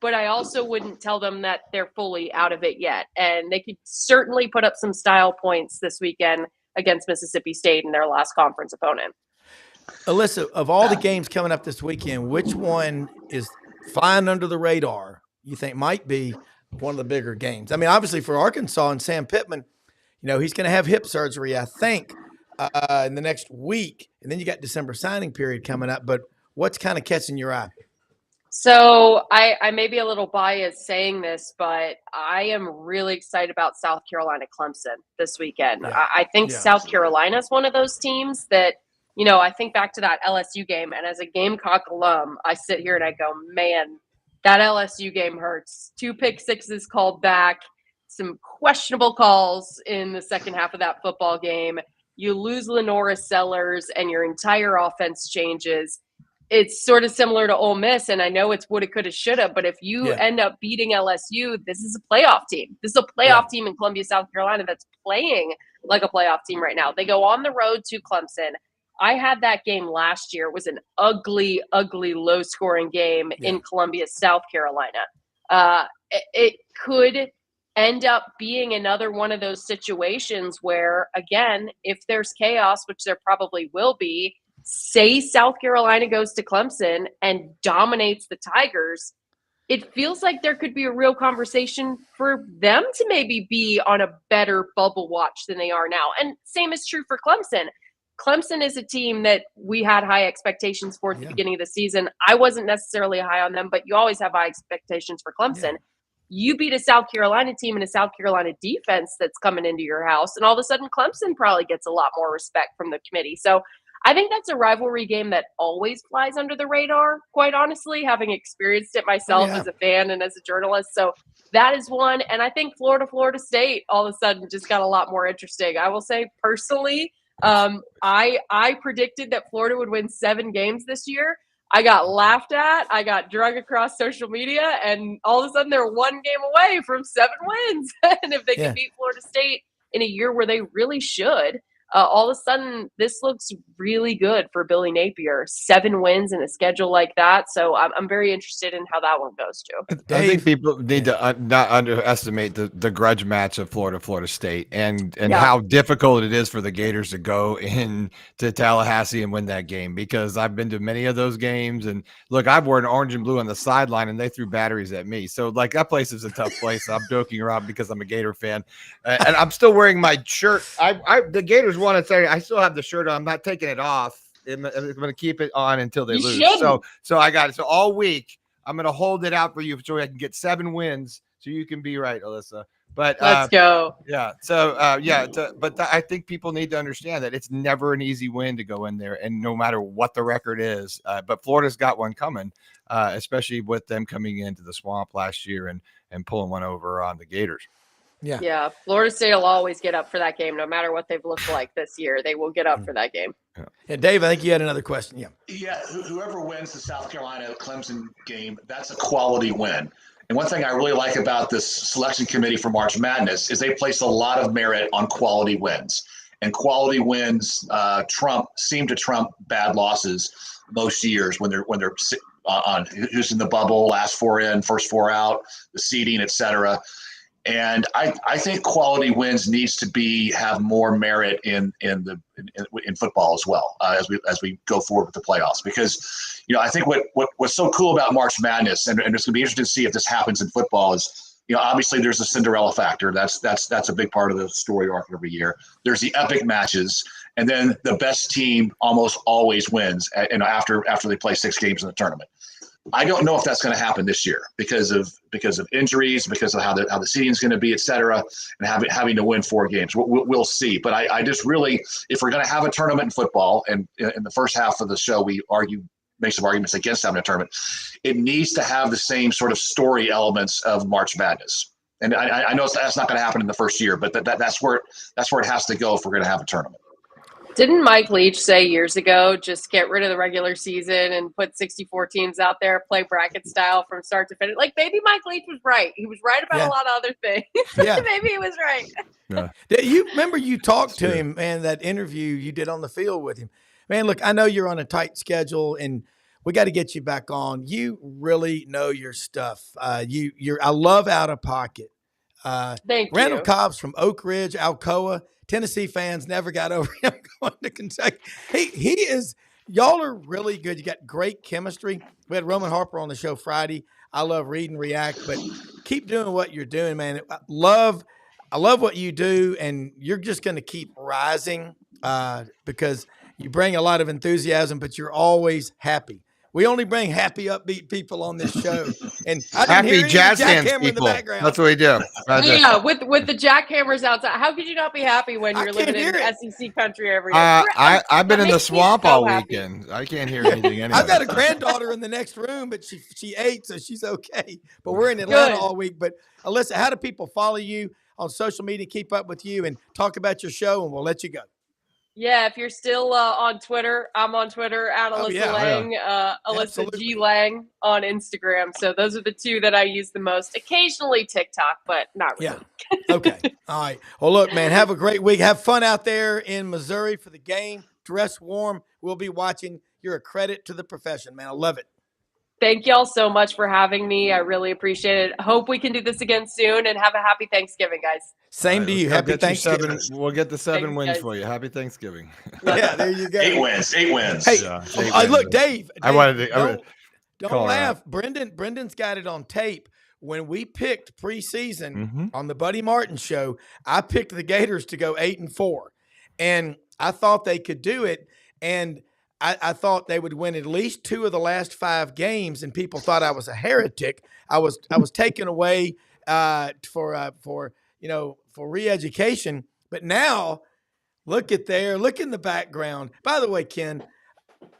But I also wouldn't tell them that they're fully out of it yet. And they could certainly put up some style points this weekend against Mississippi State in their last conference opponent. Alyssa, of all the games coming up this weekend, which one is flying under the radar you think might be one of the bigger games? I mean, obviously for Arkansas and Sam Pittman, he's going to have hip surgery, I think, in the next week. And then you got December signing period coming up. But what's kind of catching your eye? So I may be a little biased saying this, but I am really excited about South Carolina Clemson this weekend. Yeah. I think South Carolina is one of those teams that, I think back to that LSU game, and as a Gamecock alum, I sit here and I go, man, that LSU game hurts. 2 pick sixes called back, some questionable calls in the second half of that football game. You lose Lenora Sellers and your entire offense changes. It's sort of similar to Ole Miss, and I know it's woulda, coulda, shoulda, but if you end up beating LSU, this is a playoff team. This is a playoff team in Columbia, South Carolina that's playing like a playoff team right now. They go on the road to Clemson. I had that game last year. It was an ugly, ugly, low-scoring game in Columbia, South Carolina. It could end up being another one of those situations where, again, if there's chaos, which there probably will be, say South Carolina goes to Clemson and dominates the Tigers, it feels like there could be a real conversation for them to maybe be on a better bubble watch than they are now. And same is true for Clemson. Clemson is a team that we had high expectations for at the beginning of the season. I wasn't necessarily high on them, but you always have high expectations for Clemson. Yeah. You beat a South Carolina team and a South Carolina defense that's coming into your house, and all of a sudden Clemson probably gets a lot more respect from the committee. So I think that's a rivalry game that always flies under the radar, quite honestly, having experienced it myself as a fan and as a journalist. So that is one. And I think Florida State all of a sudden just got a lot more interesting. I will say personally, I predicted that Florida would win 7 games this year. I got laughed at. I got drug across social media, and all of a sudden they're 1 game away from 7 wins. And if they can beat Florida State in a year where they really should, all of a sudden this looks really good for Billy Napier. 7 wins in a schedule like that. So I'm very interested in how that one goes too. I think people need to not underestimate the grudge match of Florida State and how difficult it is for the Gators to go into Tallahassee and win that game, because I've been to many of those games, and look, I've worn orange and blue on the sideline and they threw batteries at me. So like that place is a tough place. I'm joking around because I'm a Gator fan, and I'm still wearing my shirt. The Gators won it Saturday. I still have the shirt on. I'm not taking it off. I'm going to keep it on until they lose. So I got it. So all week I'm going to hold it out for you so I can get 7 wins. So you can be right, Alyssa. But let's go. Yeah. So but I think people need to understand that it's never an easy win to go in there, and no matter what the record is. But Florida's got one coming, especially with them coming into the Swamp last year and pulling one over on the Gators. Yeah. Florida State will always get up for that game, no matter what they've looked like this year. They will get up for that game. Yeah, Dave, I think you had another question. Yeah. Whoever wins the South Carolina Clemson game, that's a quality win. And one thing I really like about this selection committee for March Madness is they place a lot of merit on quality wins. And quality wins seem to trump bad losses most years when they're on who's in the bubble, last 4 in, first 4 out, the seeding, et cetera. And I think quality wins needs to have more merit in football as well, as we go forward with the playoffs, because I think what's so cool about March Madness, and it's going to be interesting to see if this happens in football, is obviously there's the Cinderella factor. That's a big part of the story arc every year. There's the epic matches, and then the best team almost always wins. After they play 6 games in the tournament. I don't know if that's going to happen this year because of injuries, because of how the seeding is going to be, et cetera, and having to win 4 games. We'll see. But I just really, if we're going to have a tournament in football, and in the first half of the show we make some arguments against having a tournament, it needs to have the same sort of story elements of March Madness. And I know that's not going to happen in the first year, but that's where it has to go if we're going to have a tournament. Didn't Mike Leach say years ago, just get rid of the regular season and put 64 teams out there, play bracket style from start to finish? Like, maybe Mike Leach was right. He was right about a lot of other things. Yeah. Maybe he was right. Yeah. You remember you talked to him, man, that interview you did on the field with him. Man, look, I know you're on a tight schedule and we got to get you back on. You really know your stuff. I love Out of Pocket. Thank Randall you. Cobb's from Oak Ridge, Alcoa. Tennessee fans never got over him going to Kentucky. He is. Y'all are really good. You got great chemistry. We had Roman Harper on the show Friday. I love read and react, but keep doing what you're doing, man. I love what you do, and you're just going to keep rising because you bring a lot of enthusiasm, but you're always happy. We only bring happy, upbeat people on this show, and I didn't Happy hear any jazz hands jackhammer in the people. background. That's what we do. Yeah, with the jackhammers outside. How could you not be happy when you're living in SEC country every day? I've been in the swamp all happy. weekend. I can't hear anything anyway. I've got a granddaughter in the next room, but she ate, so she's okay. But we're in Atlanta all week. But Alyssa, how do people follow you on social media, keep up with you, and talk about your show, and we'll let you go? Yeah, if you're still on Twitter, I'm on Twitter at Alyssa Lang, Alyssa Absolutely. G. Lang on Instagram. So those are the two that I use the most. Occasionally TikTok, but not really. Yeah. Okay. All right. Well, look, man, have a great week. Have fun out there in Missouri for the game. Dress warm. We'll be watching. You're a credit to the profession, man. I love it. Thank y'all so much for having me. I really appreciate it. Hope we can do this again soon, and have a happy Thanksgiving, guys. Same to you. Happy Thanksgiving. We'll get the 7 Thanks, wins guys. for you. Happy Thanksgiving. Yeah, there you go. 8 wins. 8 wins. Hey, Yeah, look, Dave. I wanted to. Don't laugh. Brendan's got it on tape. When we picked preseason on the Buddy Martin show, I picked the Gators to go 8-4, and I thought they could do it. And I thought they would win at least 2 of the last 5 games, and people thought I was a heretic. I was taken away for re-education. But now, look in the background. By the way, Ken,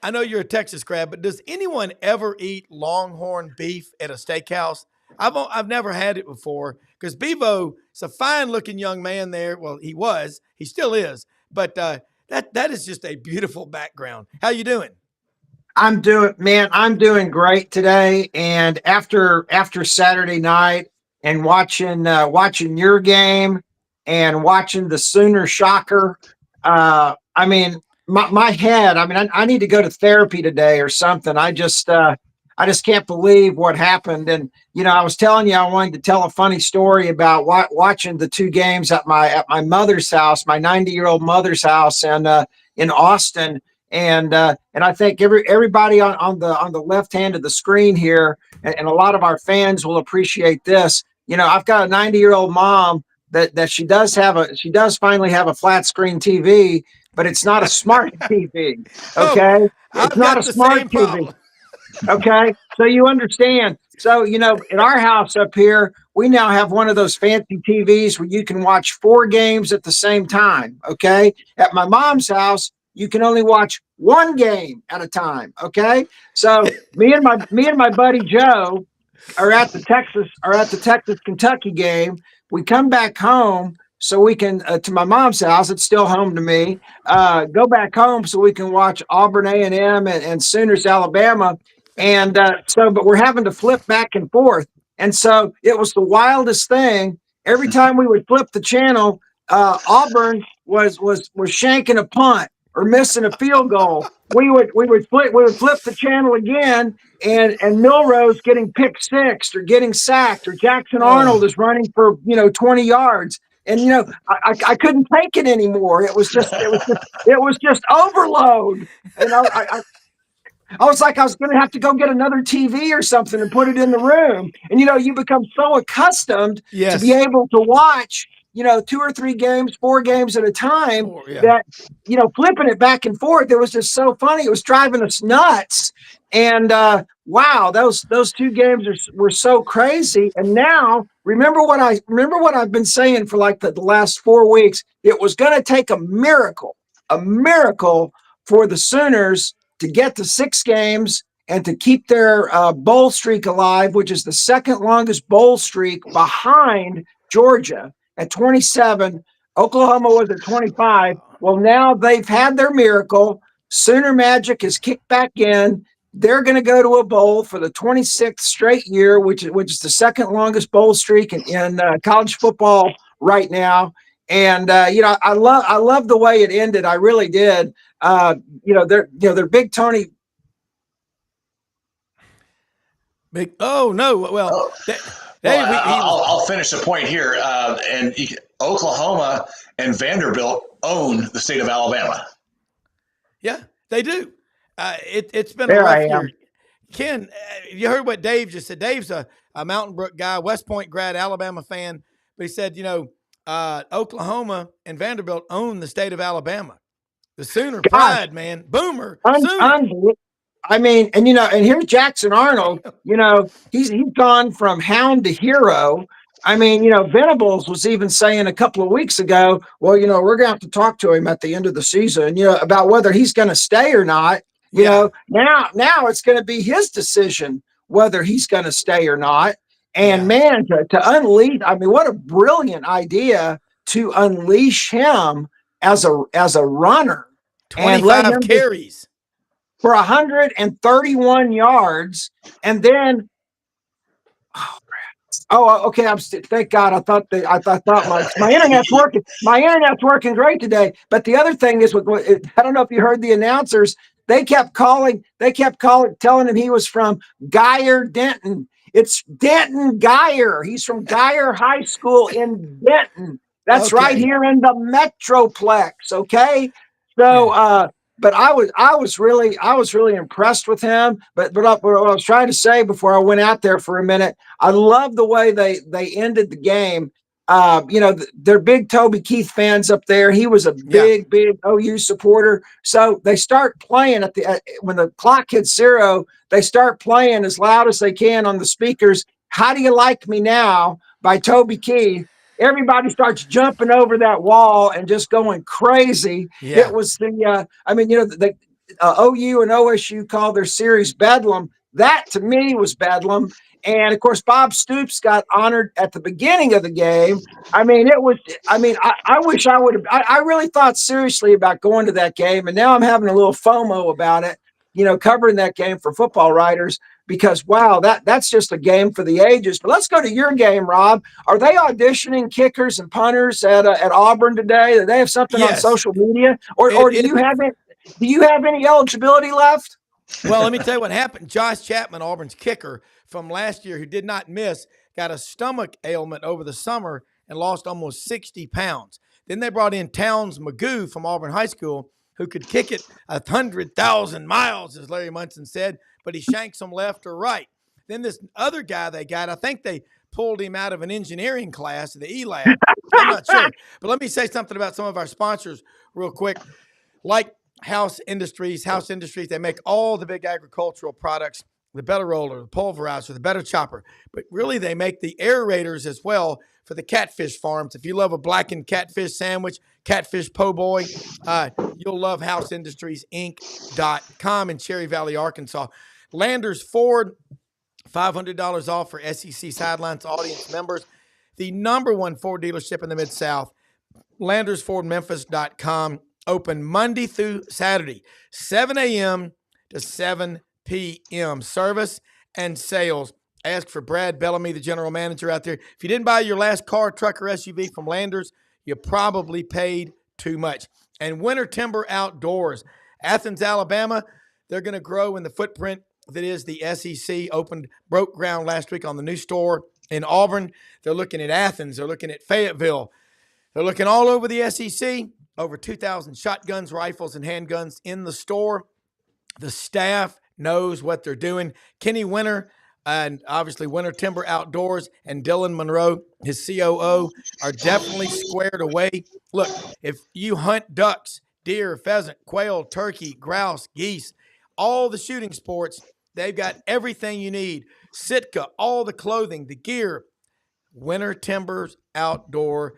I know you're a Texas grad, but does anyone ever eat Longhorn beef at a steakhouse? I've never had it before because Bevo is a fine-looking young man there. Well, he still is, but that is just a beautiful background. How you doing? I'm doing great today. And after Saturday night and watching your game and watching the Sooner Shocker, I mean, my head, I need to go to therapy today or something. I just can't believe what happened. And, I was telling you, I wanted to tell a funny story about watching the 2 games at my mother's house, my 90-year-old mother's house, and in Austin. And I think everybody on the left hand of the screen here, and a lot of our fans will appreciate this. I've got a 90-year-old mom that she does finally have a flat screen TV, but it's not a smart TV. Okay, it's not a smart TV. Okay, so you understand. So, in our house up here, we now have one of those fancy TVs where you can watch 4 games at the same time. Okay, at my mom's house, you can only watch 1 game at a time. Okay, so me and my buddy Joe are at the Texas Kentucky game. We come back home so we can to my mom's house. It's still home to me. Go back home so we can watch Auburn A&M and Sooners Alabama. And but we're having to flip back and forth. And so it was the wildest thing. Every time we would flip the channel, Auburn was shanking a punt or missing a field goal. We would flip the channel again, and Milrose getting pick sixed or getting sacked, or Jackson Arnold is running for 20 yards. And I couldn't take it anymore. It was just overload. And I was like, I was going to have to go get another TV or something and put it in the room. And, you become so accustomed to be able to watch, 2 or 3 games, 4 games at a time that, flipping it back and forth, it was just so funny. It was driving us nuts. And, wow, those 2 games were so crazy. And now remember what I've been saying for like the last 4 weeks. It was going to take a miracle for the Sooners to get to 6 games and to keep their bowl streak alive, which is the second longest bowl streak behind Georgia at 27. Oklahoma was at 25. Well, now they've had their miracle. Sooner Magic is kicked back in. They're going to go to a bowl for the 26th straight year, which is the second longest bowl streak in college football right now. And I love the way it ended. I really did. They're Big Tony. Oh no! Well, I'll finish the point here. Oklahoma and Vanderbilt own the state of Alabama. Yeah, they do. It's been There a rough I am. year. Ken, you heard what Dave just said. Dave's a Mountain Brook guy, West Point grad, Alabama fan. But he said, Oklahoma and Vanderbilt own the state of Alabama. The Sooner pride, man. Boomer. Sooner. I mean, and here's Jackson Arnold. He's gone from hound to hero. I mean, Venables was even saying a couple of weeks ago, well, we're going to have to talk to him at the end of the season, about whether he's going to stay or not. Now it's going to be his decision whether he's going to stay or not. And man, to unleash, I mean, what a brilliant idea to unleash him as a runner. 25 carries for 131 yards. And then, okay. Thank God. I thought my internet's working. My internet's working great today. But the other thing is, I don't know if you heard the announcers. They kept calling, telling him he was from Geyer, Denton. It's Denton Geyer. He's from Geyer High School in Denton. That's right here in the Metroplex. Okay. So, but I was really impressed with him. But what I was trying to say before I went out there for a minute, I love the way they ended the game. They're big Toby Keith fans up there. He was a big OU supporter. So they start playing when the clock hits 0, they start playing as loud as they can on the speakers. How Do You Like Me Now by Toby Keith. Everybody starts jumping over that wall and just going crazy. Yeah. It was the OU and OSU called their series Bedlam. That to me was Bedlam. And of course, Bob Stoops got honored at the beginning of the game. I wish I would have, I really thought seriously about going to that game. And now I'm having a little FOMO about it, covering that game for football writers, because wow, that's just a game for the ages. But let's go to your game, Rob. Are they auditioning kickers and punters at Auburn today? Do they have something on social media, or do you have any eligibility left? Well, let me tell you what happened. Josh Chapman, Auburn's kicker from last year, who did not miss, got a stomach ailment over the summer and lost almost 60 pounds. Then they brought in Towns Magoo from Auburn High School, who could kick it 100,000 miles, as Larry Munson said, but he shanks them left or right. Then this other guy they got, I think they pulled him out of an engineering class, the E-Lab. I'm not sure. But let me say something about some of our sponsors real quick. Like House Industries, they make all the big agricultural products, the better roller, the pulverizer, the better chopper. But really, they make the aerators as well for the catfish farms. If you love a blackened catfish sandwich, catfish po' boy, you'll love HouseIndustriesInc.com in Cherry Valley, Arkansas. Landers Ford, $500 off for SEC Sidelines audience members. The number one Ford dealership in the Mid-South, LandersFordMemphis.com. Open Monday through Saturday, 7 a.m. to 7 p.m. Service and sales. Ask for Brad Bellamy, the general manager out there. If you didn't buy your last car, truck, or SUV from Landers, you probably paid too much. And Winter Timber Outdoors. Athens, Alabama, they're going to grow in the footprint that is the SEC. Broke ground last week on the new store in Auburn. They're looking at Athens. They're looking at Fayetteville. They're looking all over the SEC. Over 2,000 shotguns, rifles, and handguns in the store. The staff knows what they're doing. Kenny Winter and obviously Winter Timber Outdoors and Dylan Monroe, his COO, are definitely squared away. Look, if you hunt ducks, deer, pheasant, quail, turkey, grouse, geese, all the shooting sports, they've got everything you need. Sitka, all the clothing, the gear. Winter Timbers Outdoor.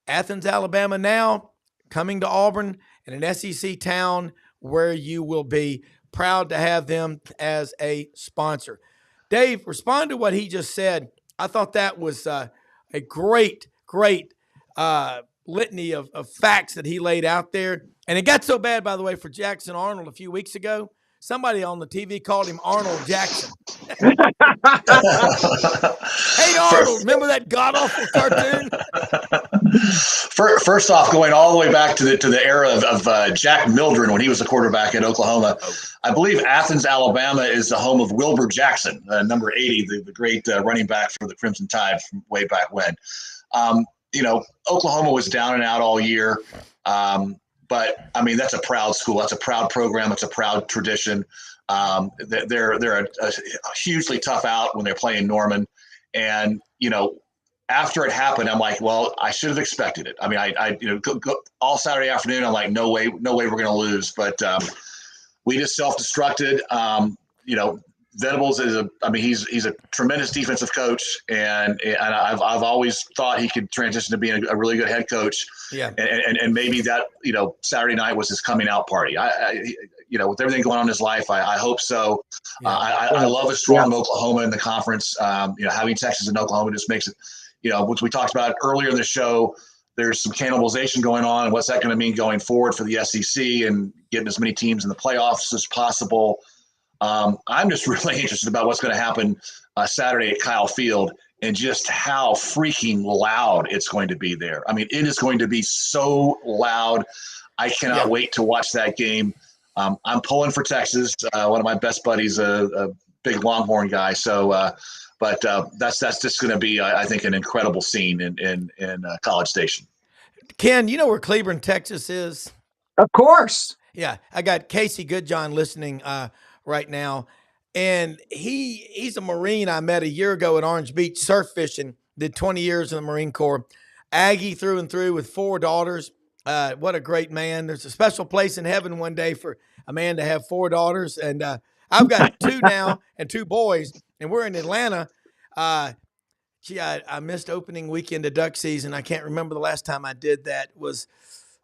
Athens, Alabama now, coming to Auburn in an SEC town where you will be proud to have them as a sponsor. Dave, respond to what he just said. I thought that was a great litany of facts that he laid out there. And it got so bad, by the way, for Jackson Arnold a few weeks ago. Somebody on the TV called him Arnold Jackson. Hey, Arnold, remember that god-awful cartoon? First off, going all the way back to the era of Jack Mildren when he was the quarterback at Oklahoma, I believe Athens, Alabama is the home of Wilbur Jackson, number 80, the great running back for the Crimson Tide from way back when. Oklahoma was down and out all year. But I mean, that's a proud school. That's a proud program. It's a proud tradition. They're a hugely tough out when they're playing Norman. And, after it happened, I'm like, well, I should have expected it. I mean, I all Saturday afternoon, I'm like, no way we're going to lose. But we just self-destructed. Venables he's a tremendous defensive coach, and I've always thought he could transition to being a really good head coach. Yeah. And maybe that, Saturday night was his coming out party. With everything going on in his life, I hope so. Yeah. I love a strong Oklahoma in the conference. Having Texas and Oklahoma just makes it, which we talked about earlier in the show, there's some cannibalization going on, and what's that going to mean going forward for the SEC and getting as many teams in the playoffs as possible. I'm just really interested about what's going to happen Saturday at Kyle Field and just how freaking loud it's going to be there. I mean, it is going to be so loud. I cannot wait to watch that game. I'm pulling for Texas. One of my best buddies, a big Longhorn guy. So, but that's just going to be, I think, an incredible scene in College Station. Ken, you know where Cleburne, Texas is? Of course. Yeah, I got Casey Goodjohn listening right now, and he's a Marine I met a year ago at Orange Beach surf fishing. Did 20 years in the Marine Corps. Aggie through and through with 4 daughters. What a great man. There's a special place in heaven one day for a man to have 4 daughters, and I've got 2 now and 2 boys, and we're in Atlanta. I missed opening weekend of duck season. I can't remember the last time I did that. It was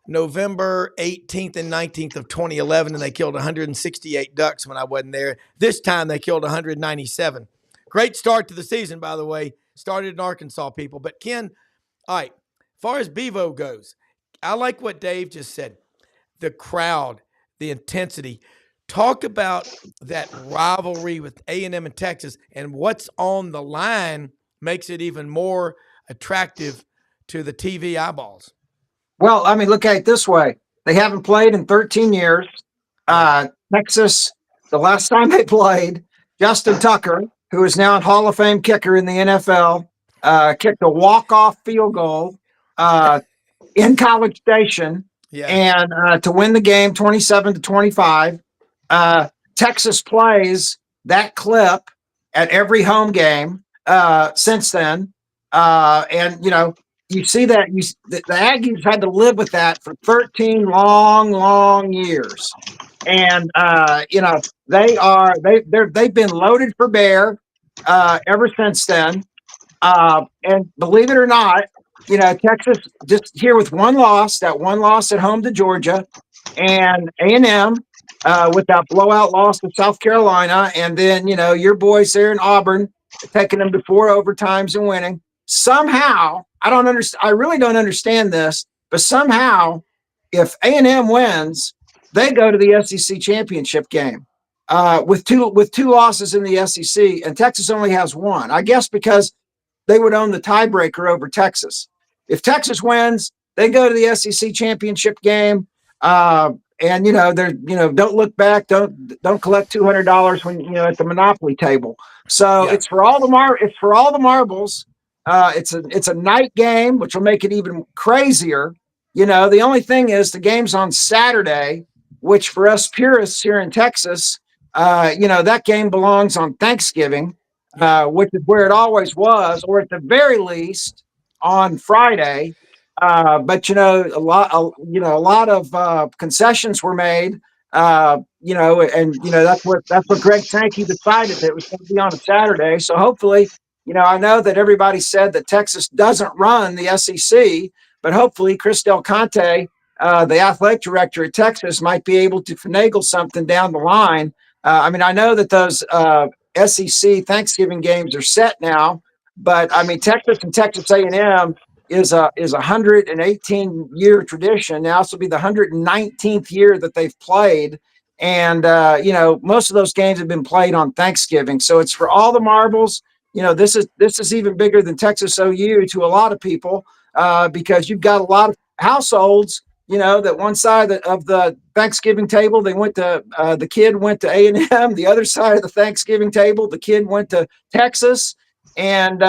November 18th and 19th of 2011, and they killed 168 ducks when I wasn't there. This time they killed 197. Great start to the season, by the way. Started in Arkansas, people. But Ken, all right, as far as Bevo goes, I like what Dave just said. The crowd, the intensity. Talk about that rivalry with A&M and Texas, and what's on the line makes it even more attractive to the TV eyeballs. Well, I mean, look at it this way. They haven't played in 13 years. Texas, the last time they played, Justin Tucker, who is now a Hall of Fame kicker in the NFL, kicked a walk-off field goal in College Station and to win the game 27-25. Texas plays that clip at every home game since then. And, you see that the Aggies had to live with that for 13 long years, and they've been loaded for bear ever since then. And believe it or not, Texas just here with one loss at home to Georgia, and A&M with that blowout loss to South Carolina, and then your boys there in Auburn taking them to 4 overtimes and winning. Somehow, I really don't understand this, but somehow, if A&M wins, they go to the SEC championship game with two losses in the SEC, and Texas only has 1. I guess because they would own the tiebreaker over Texas. If Texas wins, they go to the SEC championship game, and they're don't look back, don't collect $200 when at the Monopoly table. So it's for all the marbles. It's a night game, which will make it even crazier. The only thing is the game's on Saturday, which for us purists here in Texas, that game belongs on Thanksgiving, which is where it always was, or at the very least on Friday. But a lot of concessions were made. That's what Greg Sankey decided, that it was going to be on a Saturday. So hopefully, I know that everybody said that Texas doesn't run the SEC, but hopefully Chris Del Conte, the athletic director at Texas, might be able to finagle something down the line. I know that those SEC Thanksgiving games are set now, but Texas and Texas A&M, is a 118-year tradition. Now this will be the 119th year that they've played. And most of those games have been played on Thanksgiving. So it's for all the marbles. This is even bigger than Texas OU to a lot of people, because you've got a lot of households, that one side of the Thanksgiving table, the kid went to A&M. The other side of the Thanksgiving table, the kid went to Texas. And,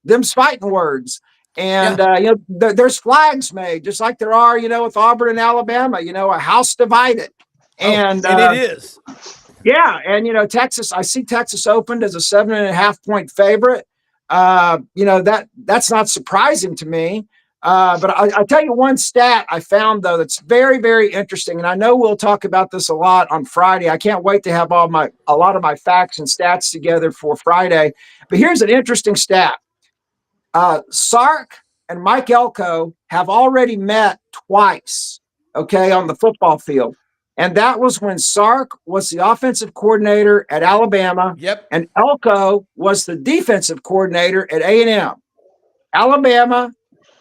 them's fighting words. And, there's flags made, just like there are, with Auburn and Alabama, a house divided. And it is. Yeah. And, Texas, I see Texas opened as a 7.5-point favorite. That's not surprising to me. But I'll tell you one stat I found, though, that's very, very interesting. And I know we'll talk about this a lot on Friday. I can't wait to have a lot of my facts and stats together for Friday. But here's an interesting stat. Sark and Mike Elko have already met twice, on the football field. And that was when Sark was the offensive coordinator at Alabama. Yep. And Elko was the defensive coordinator at A&M. Alabama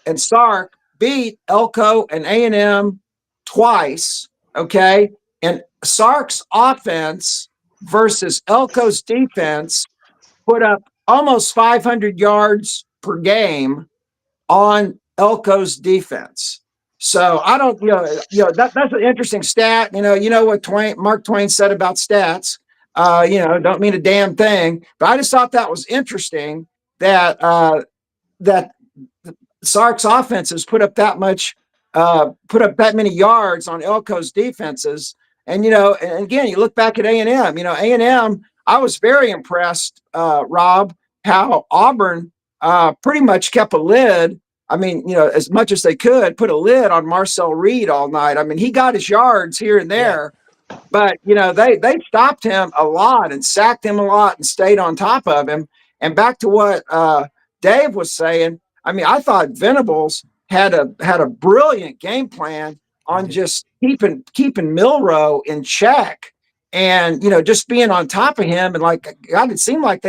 and Sark beat Elko and A&M twice, And Sark's offense versus Elko's defense put up almost 500 yards per game on Elko's defense. So I don't, that's an interesting stat. What Mark Twain said about stats. Don't mean a damn thing. But I just thought that was interesting that that Sark's offenses put up that many yards on Elko's defenses. And and again, you look back at A&M. A&M. I was very impressed, Rob, how Auburn pretty much kept a lid. I mean, as much as they could, put a lid on Marcel Reed all night. I mean, he got his yards here and there, but they stopped him a lot and sacked him a lot and stayed on top of him. And back to what Dave was saying, I mean, I thought Venables had a brilliant game plan on just keeping Milroe in check, and just being on top of him. And God, it seemed like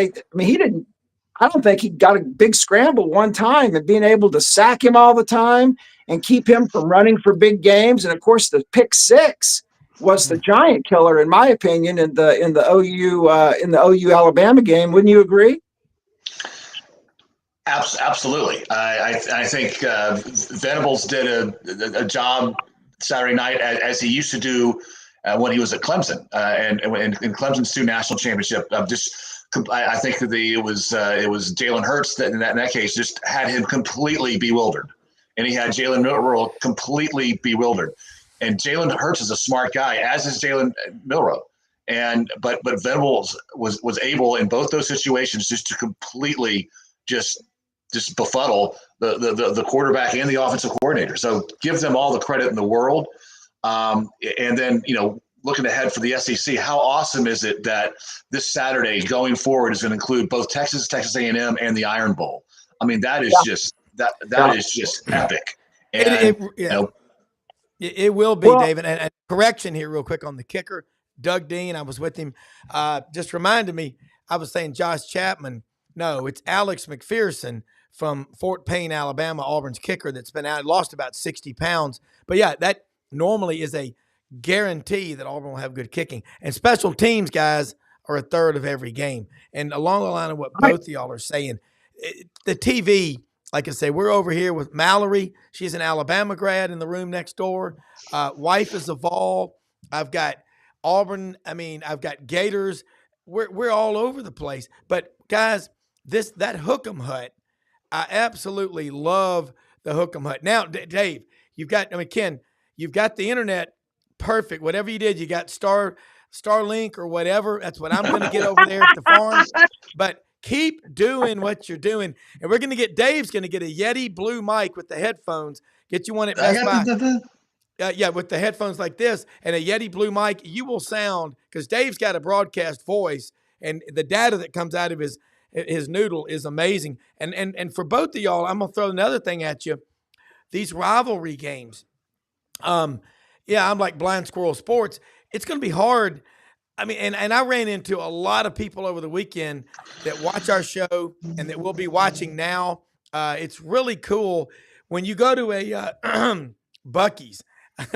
I don't think he got a big scramble one time, and being able to sack him all the time and keep him from running for big games. And of course, the pick six was the giant killer, in my opinion, in the OU Alabama game. Wouldn't you agree? Absolutely. I think Venables did a job Saturday night as he used to do when he was at Clemson and in Clemson's 2 national championship. I think that it was Jalen Hurts that in that case just had him completely bewildered, and he had Jalen Milroe completely bewildered. And Jalen Hurts is a smart guy, as is Jalen Milroe. But Venables was able in both those situations just to completely just befuddle the quarterback and the offensive coordinator. So give them all the credit in the world. And then, looking ahead for the SEC, how awesome is it that this Saturday going forward is going to include both Texas A&M, and the Iron Bowl? I mean, that is just is just epic. And it will be, David. And correction here, real quick, on the kicker, Doug Dean. I was with him. Just reminded me. I was saying Josh Chapman. No, it's Alex McPherson from Fort Payne, Alabama, Auburn's kicker that's been out, lost about 60 pounds. But yeah, that normally is a guarantee that Auburn will have good kicking. And special teams guys are a third of every game. And along the line of what both of y'all are saying, the TV, like I say, we're over here with Mallory. She's an Alabama grad in the room next door. Wife is a Vol. I've got Auburn. I mean, I've got Gators. We're all over the place. But guys, that Hook'em Hut, I absolutely love the Hook'em Hut. Now, Dave, Ken, you've got the internet perfect. Whatever you did, you got Starlink or whatever. That's what I'm going to get over there at the farm. But keep doing what you're doing. And we're going to get, Dave's going to get a Yeti blue mic with the headphones. Get you one at Best Buy. With the headphones like this and a Yeti blue mic, you will sound, because Dave's got a broadcast voice, and the data that comes out of his noodle is amazing. And for both of y'all, I'm going to throw another thing at you. These rivalry games. I'm like Blind Squirrel Sports. It's going to be hard. I mean, and I ran into a lot of people over the weekend that watch our show and that will be watching now It's really cool when you go to a Bucky's.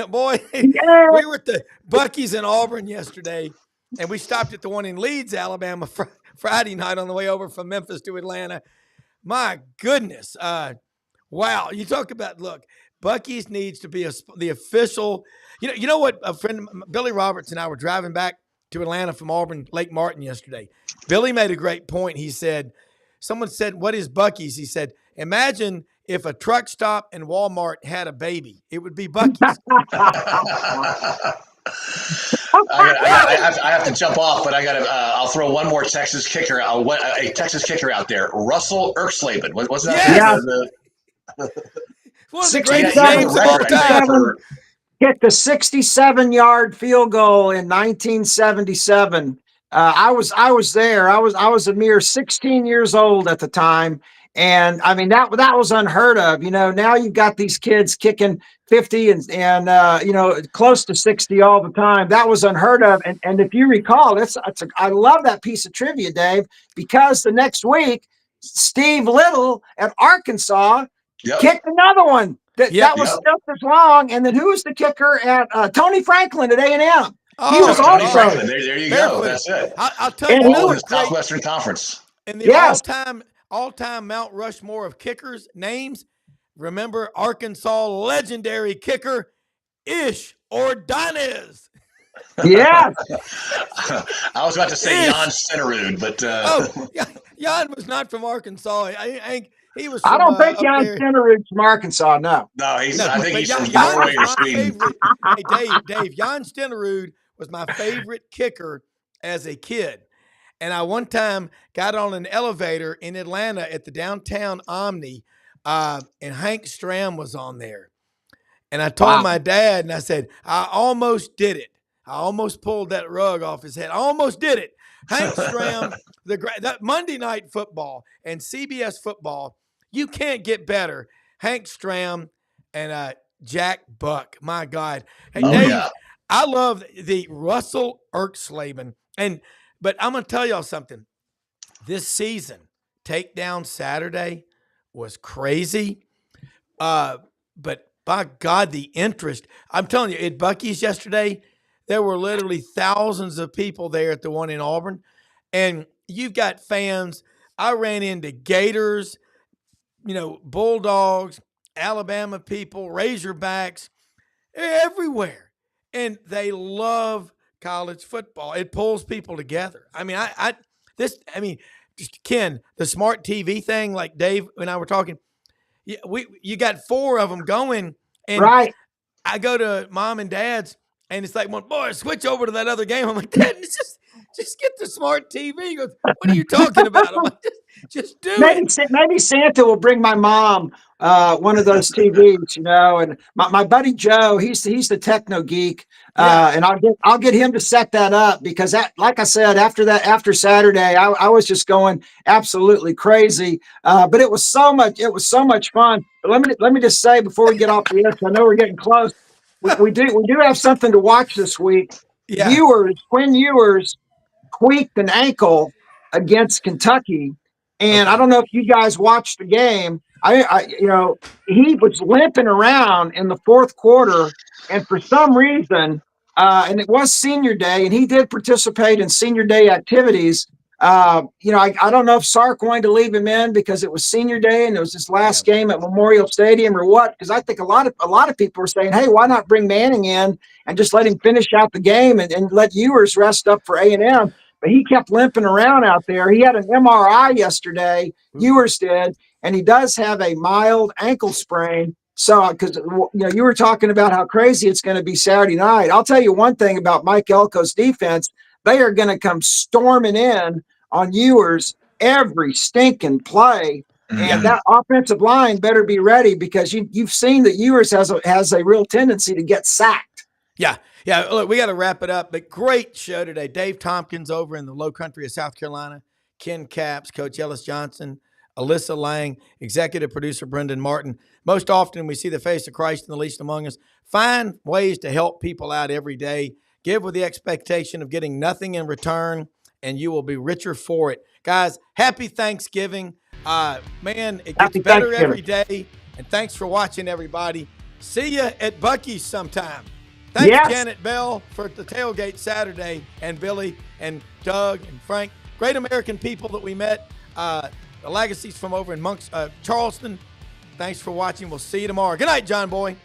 Boy, Yeah. we were at the Bucky's in Auburn yesterday, and we stopped at the one in Leeds, Alabama, Friday night on the way over from Memphis to Atlanta. My goodness. Wow. You talk about, look, Bucky's needs to be the official. You know what? A friend, Billy Roberts, and I were driving back to Atlanta from Auburn, Lake Martin yesterday. Billy made a great point. He said, someone said, what is Bucky's? He said, imagine if a truck stop and Walmart had a baby. It would be Bucky's. I have to jump off, but I'll throw one more Texas kicker. A Texas kicker out there, Russell Erksleben. What's that? Yes! One of the greatest games of all time. Hit the 67-yard field goal in 1977. I was there. I was a mere 16 years old at the time. And I mean, that was unheard of. Now you've got these kids kicking 50 and close to 60 all the time. That was unheard of. And if you recall, I love that piece of trivia, Dave, because the next week, Steve Little at Arkansas kicked another one that was just as long. And then who was the kicker at Tony Franklin at A&M? He was Tony Franklin. There you go. That's it. I'll tell you, all in the Southwestern Conference. And the all-time Mount Rushmore of kickers names. Remember Arkansas legendary kicker Ish Ordonez. Yeah. I was about to say Jan Stenerud, but Jan was not from Arkansas. He was. I don't think Jan Stenerud's from Arkansas. No. I think he's from Norway or Sweden. Hey, Dave, Jan Stenerud was my favorite kicker as a kid. And I one time got on an elevator in Atlanta at the downtown Omni, and Hank Stram was on there. And I told my dad, and I said, I almost did it. I almost pulled that rug off his head. I almost did it. Hank Stram, that Monday Night Football and CBS football, you can't get better. Hank Stram and Jack Buck. My God. Hey, Dave, I love the Russell Erksleben. But I'm going to tell y'all something. This season, Takedown Saturday was crazy. But by God, the interest. I'm telling you, at Bucky's yesterday, there were literally thousands of people there at the one in Auburn. And you've got fans. I ran into Gators, Bulldogs, Alabama people, Razorbacks, everywhere. And they love college football. It pulls people together. I mean, just Ken, the smart TV thing, like Dave and I were talking, you got 4 of them going, and right. I go to mom and dad's, and it's like, well, boy, switch over to that other game. I'm like, Dad, just get the smart TV. He goes, what are you talking about? I'm like, just do it. Maybe Santa will bring my mom one of those TVs, and my buddy Joe, he's the techno geek, and I'll get him to set that up, because like I said, after Saturday, I was just going absolutely crazy, but it was so much fun. But let me just say before we get off the air, I know we're getting close. We do have something to watch this week. Yeah. Quinn Ewers tweaked an ankle against Kentucky. And I don't know if you guys watched the game. He was limping around in the fourth quarter, and for some reason, and it was senior day, and he did participate in senior day activities. I don't know if Sark wanted to leave him in because it was senior day and it was his last game at Memorial Stadium or what. Because I think a lot of people were saying, hey, why not bring Manning in and just let him finish out the game and let Ewers rest up for A&M. But he kept limping around out there. He had an MRI yesterday, Ewers did, and he does have a mild ankle sprain. So, because you were talking about how crazy it's going to be Saturday night. I'll tell you one thing about Mike Elko's defense. They are going to come storming in on Ewers every stinking play. And that offensive line better be ready, because you've seen that Ewers has a real tendency to get sacked. Yeah. Look, we got to wrap it up, but great show today. Dave Tompkins over in the low country of South Carolina, Ken Capps, Coach Ellis Johnson, Alyssa Lang, executive producer Brendan Martin. Most often we see the face of Christ in the least among us. Find ways to help people out every day. Give with the expectation of getting nothing in return, and you will be richer for it. Guys, happy Thanksgiving. Man, it gets Happy better Thanksgiving. every day. And thanks for watching, everybody. See you at Buc-ee's sometime. Thanks, Yes. Janet Bell, for the tailgate Saturday, and Billy and Doug and Frank. Great American people that we met. The legacies from over in Charleston. Thanks for watching. We'll see you tomorrow. Good night, John Boy.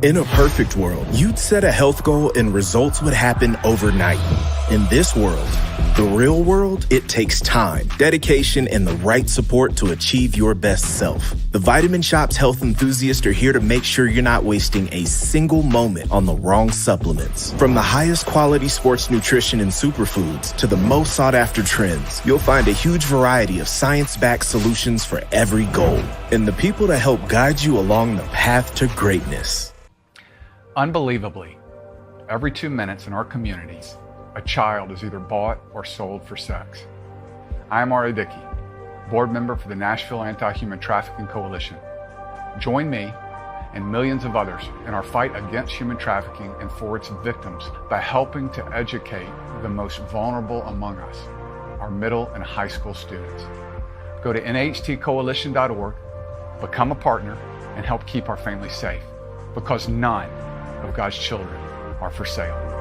In a perfect world, you'd set a health goal and results would happen overnight. In this world, the real world, it takes time, dedication, and the right support to achieve your best self. The Vitamin Shop's health enthusiasts are here to make sure you're not wasting a single moment on the wrong supplements. From the highest quality sports nutrition and superfoods to the most sought after trends, you'll find a huge variety of science-backed solutions for every goal. And the people to help guide you along the path to greatness. Unbelievably, every 2 minutes in our communities, a child is either bought or sold for sex. I am Ari Dickey, board member for the Nashville Anti-Human Trafficking Coalition. Join me and millions of others in our fight against human trafficking and for its victims by helping to educate the most vulnerable among us, our middle and high school students. Go to nhtcoalition.org, become a partner, and help keep our families safe, because none of God's children are for sale.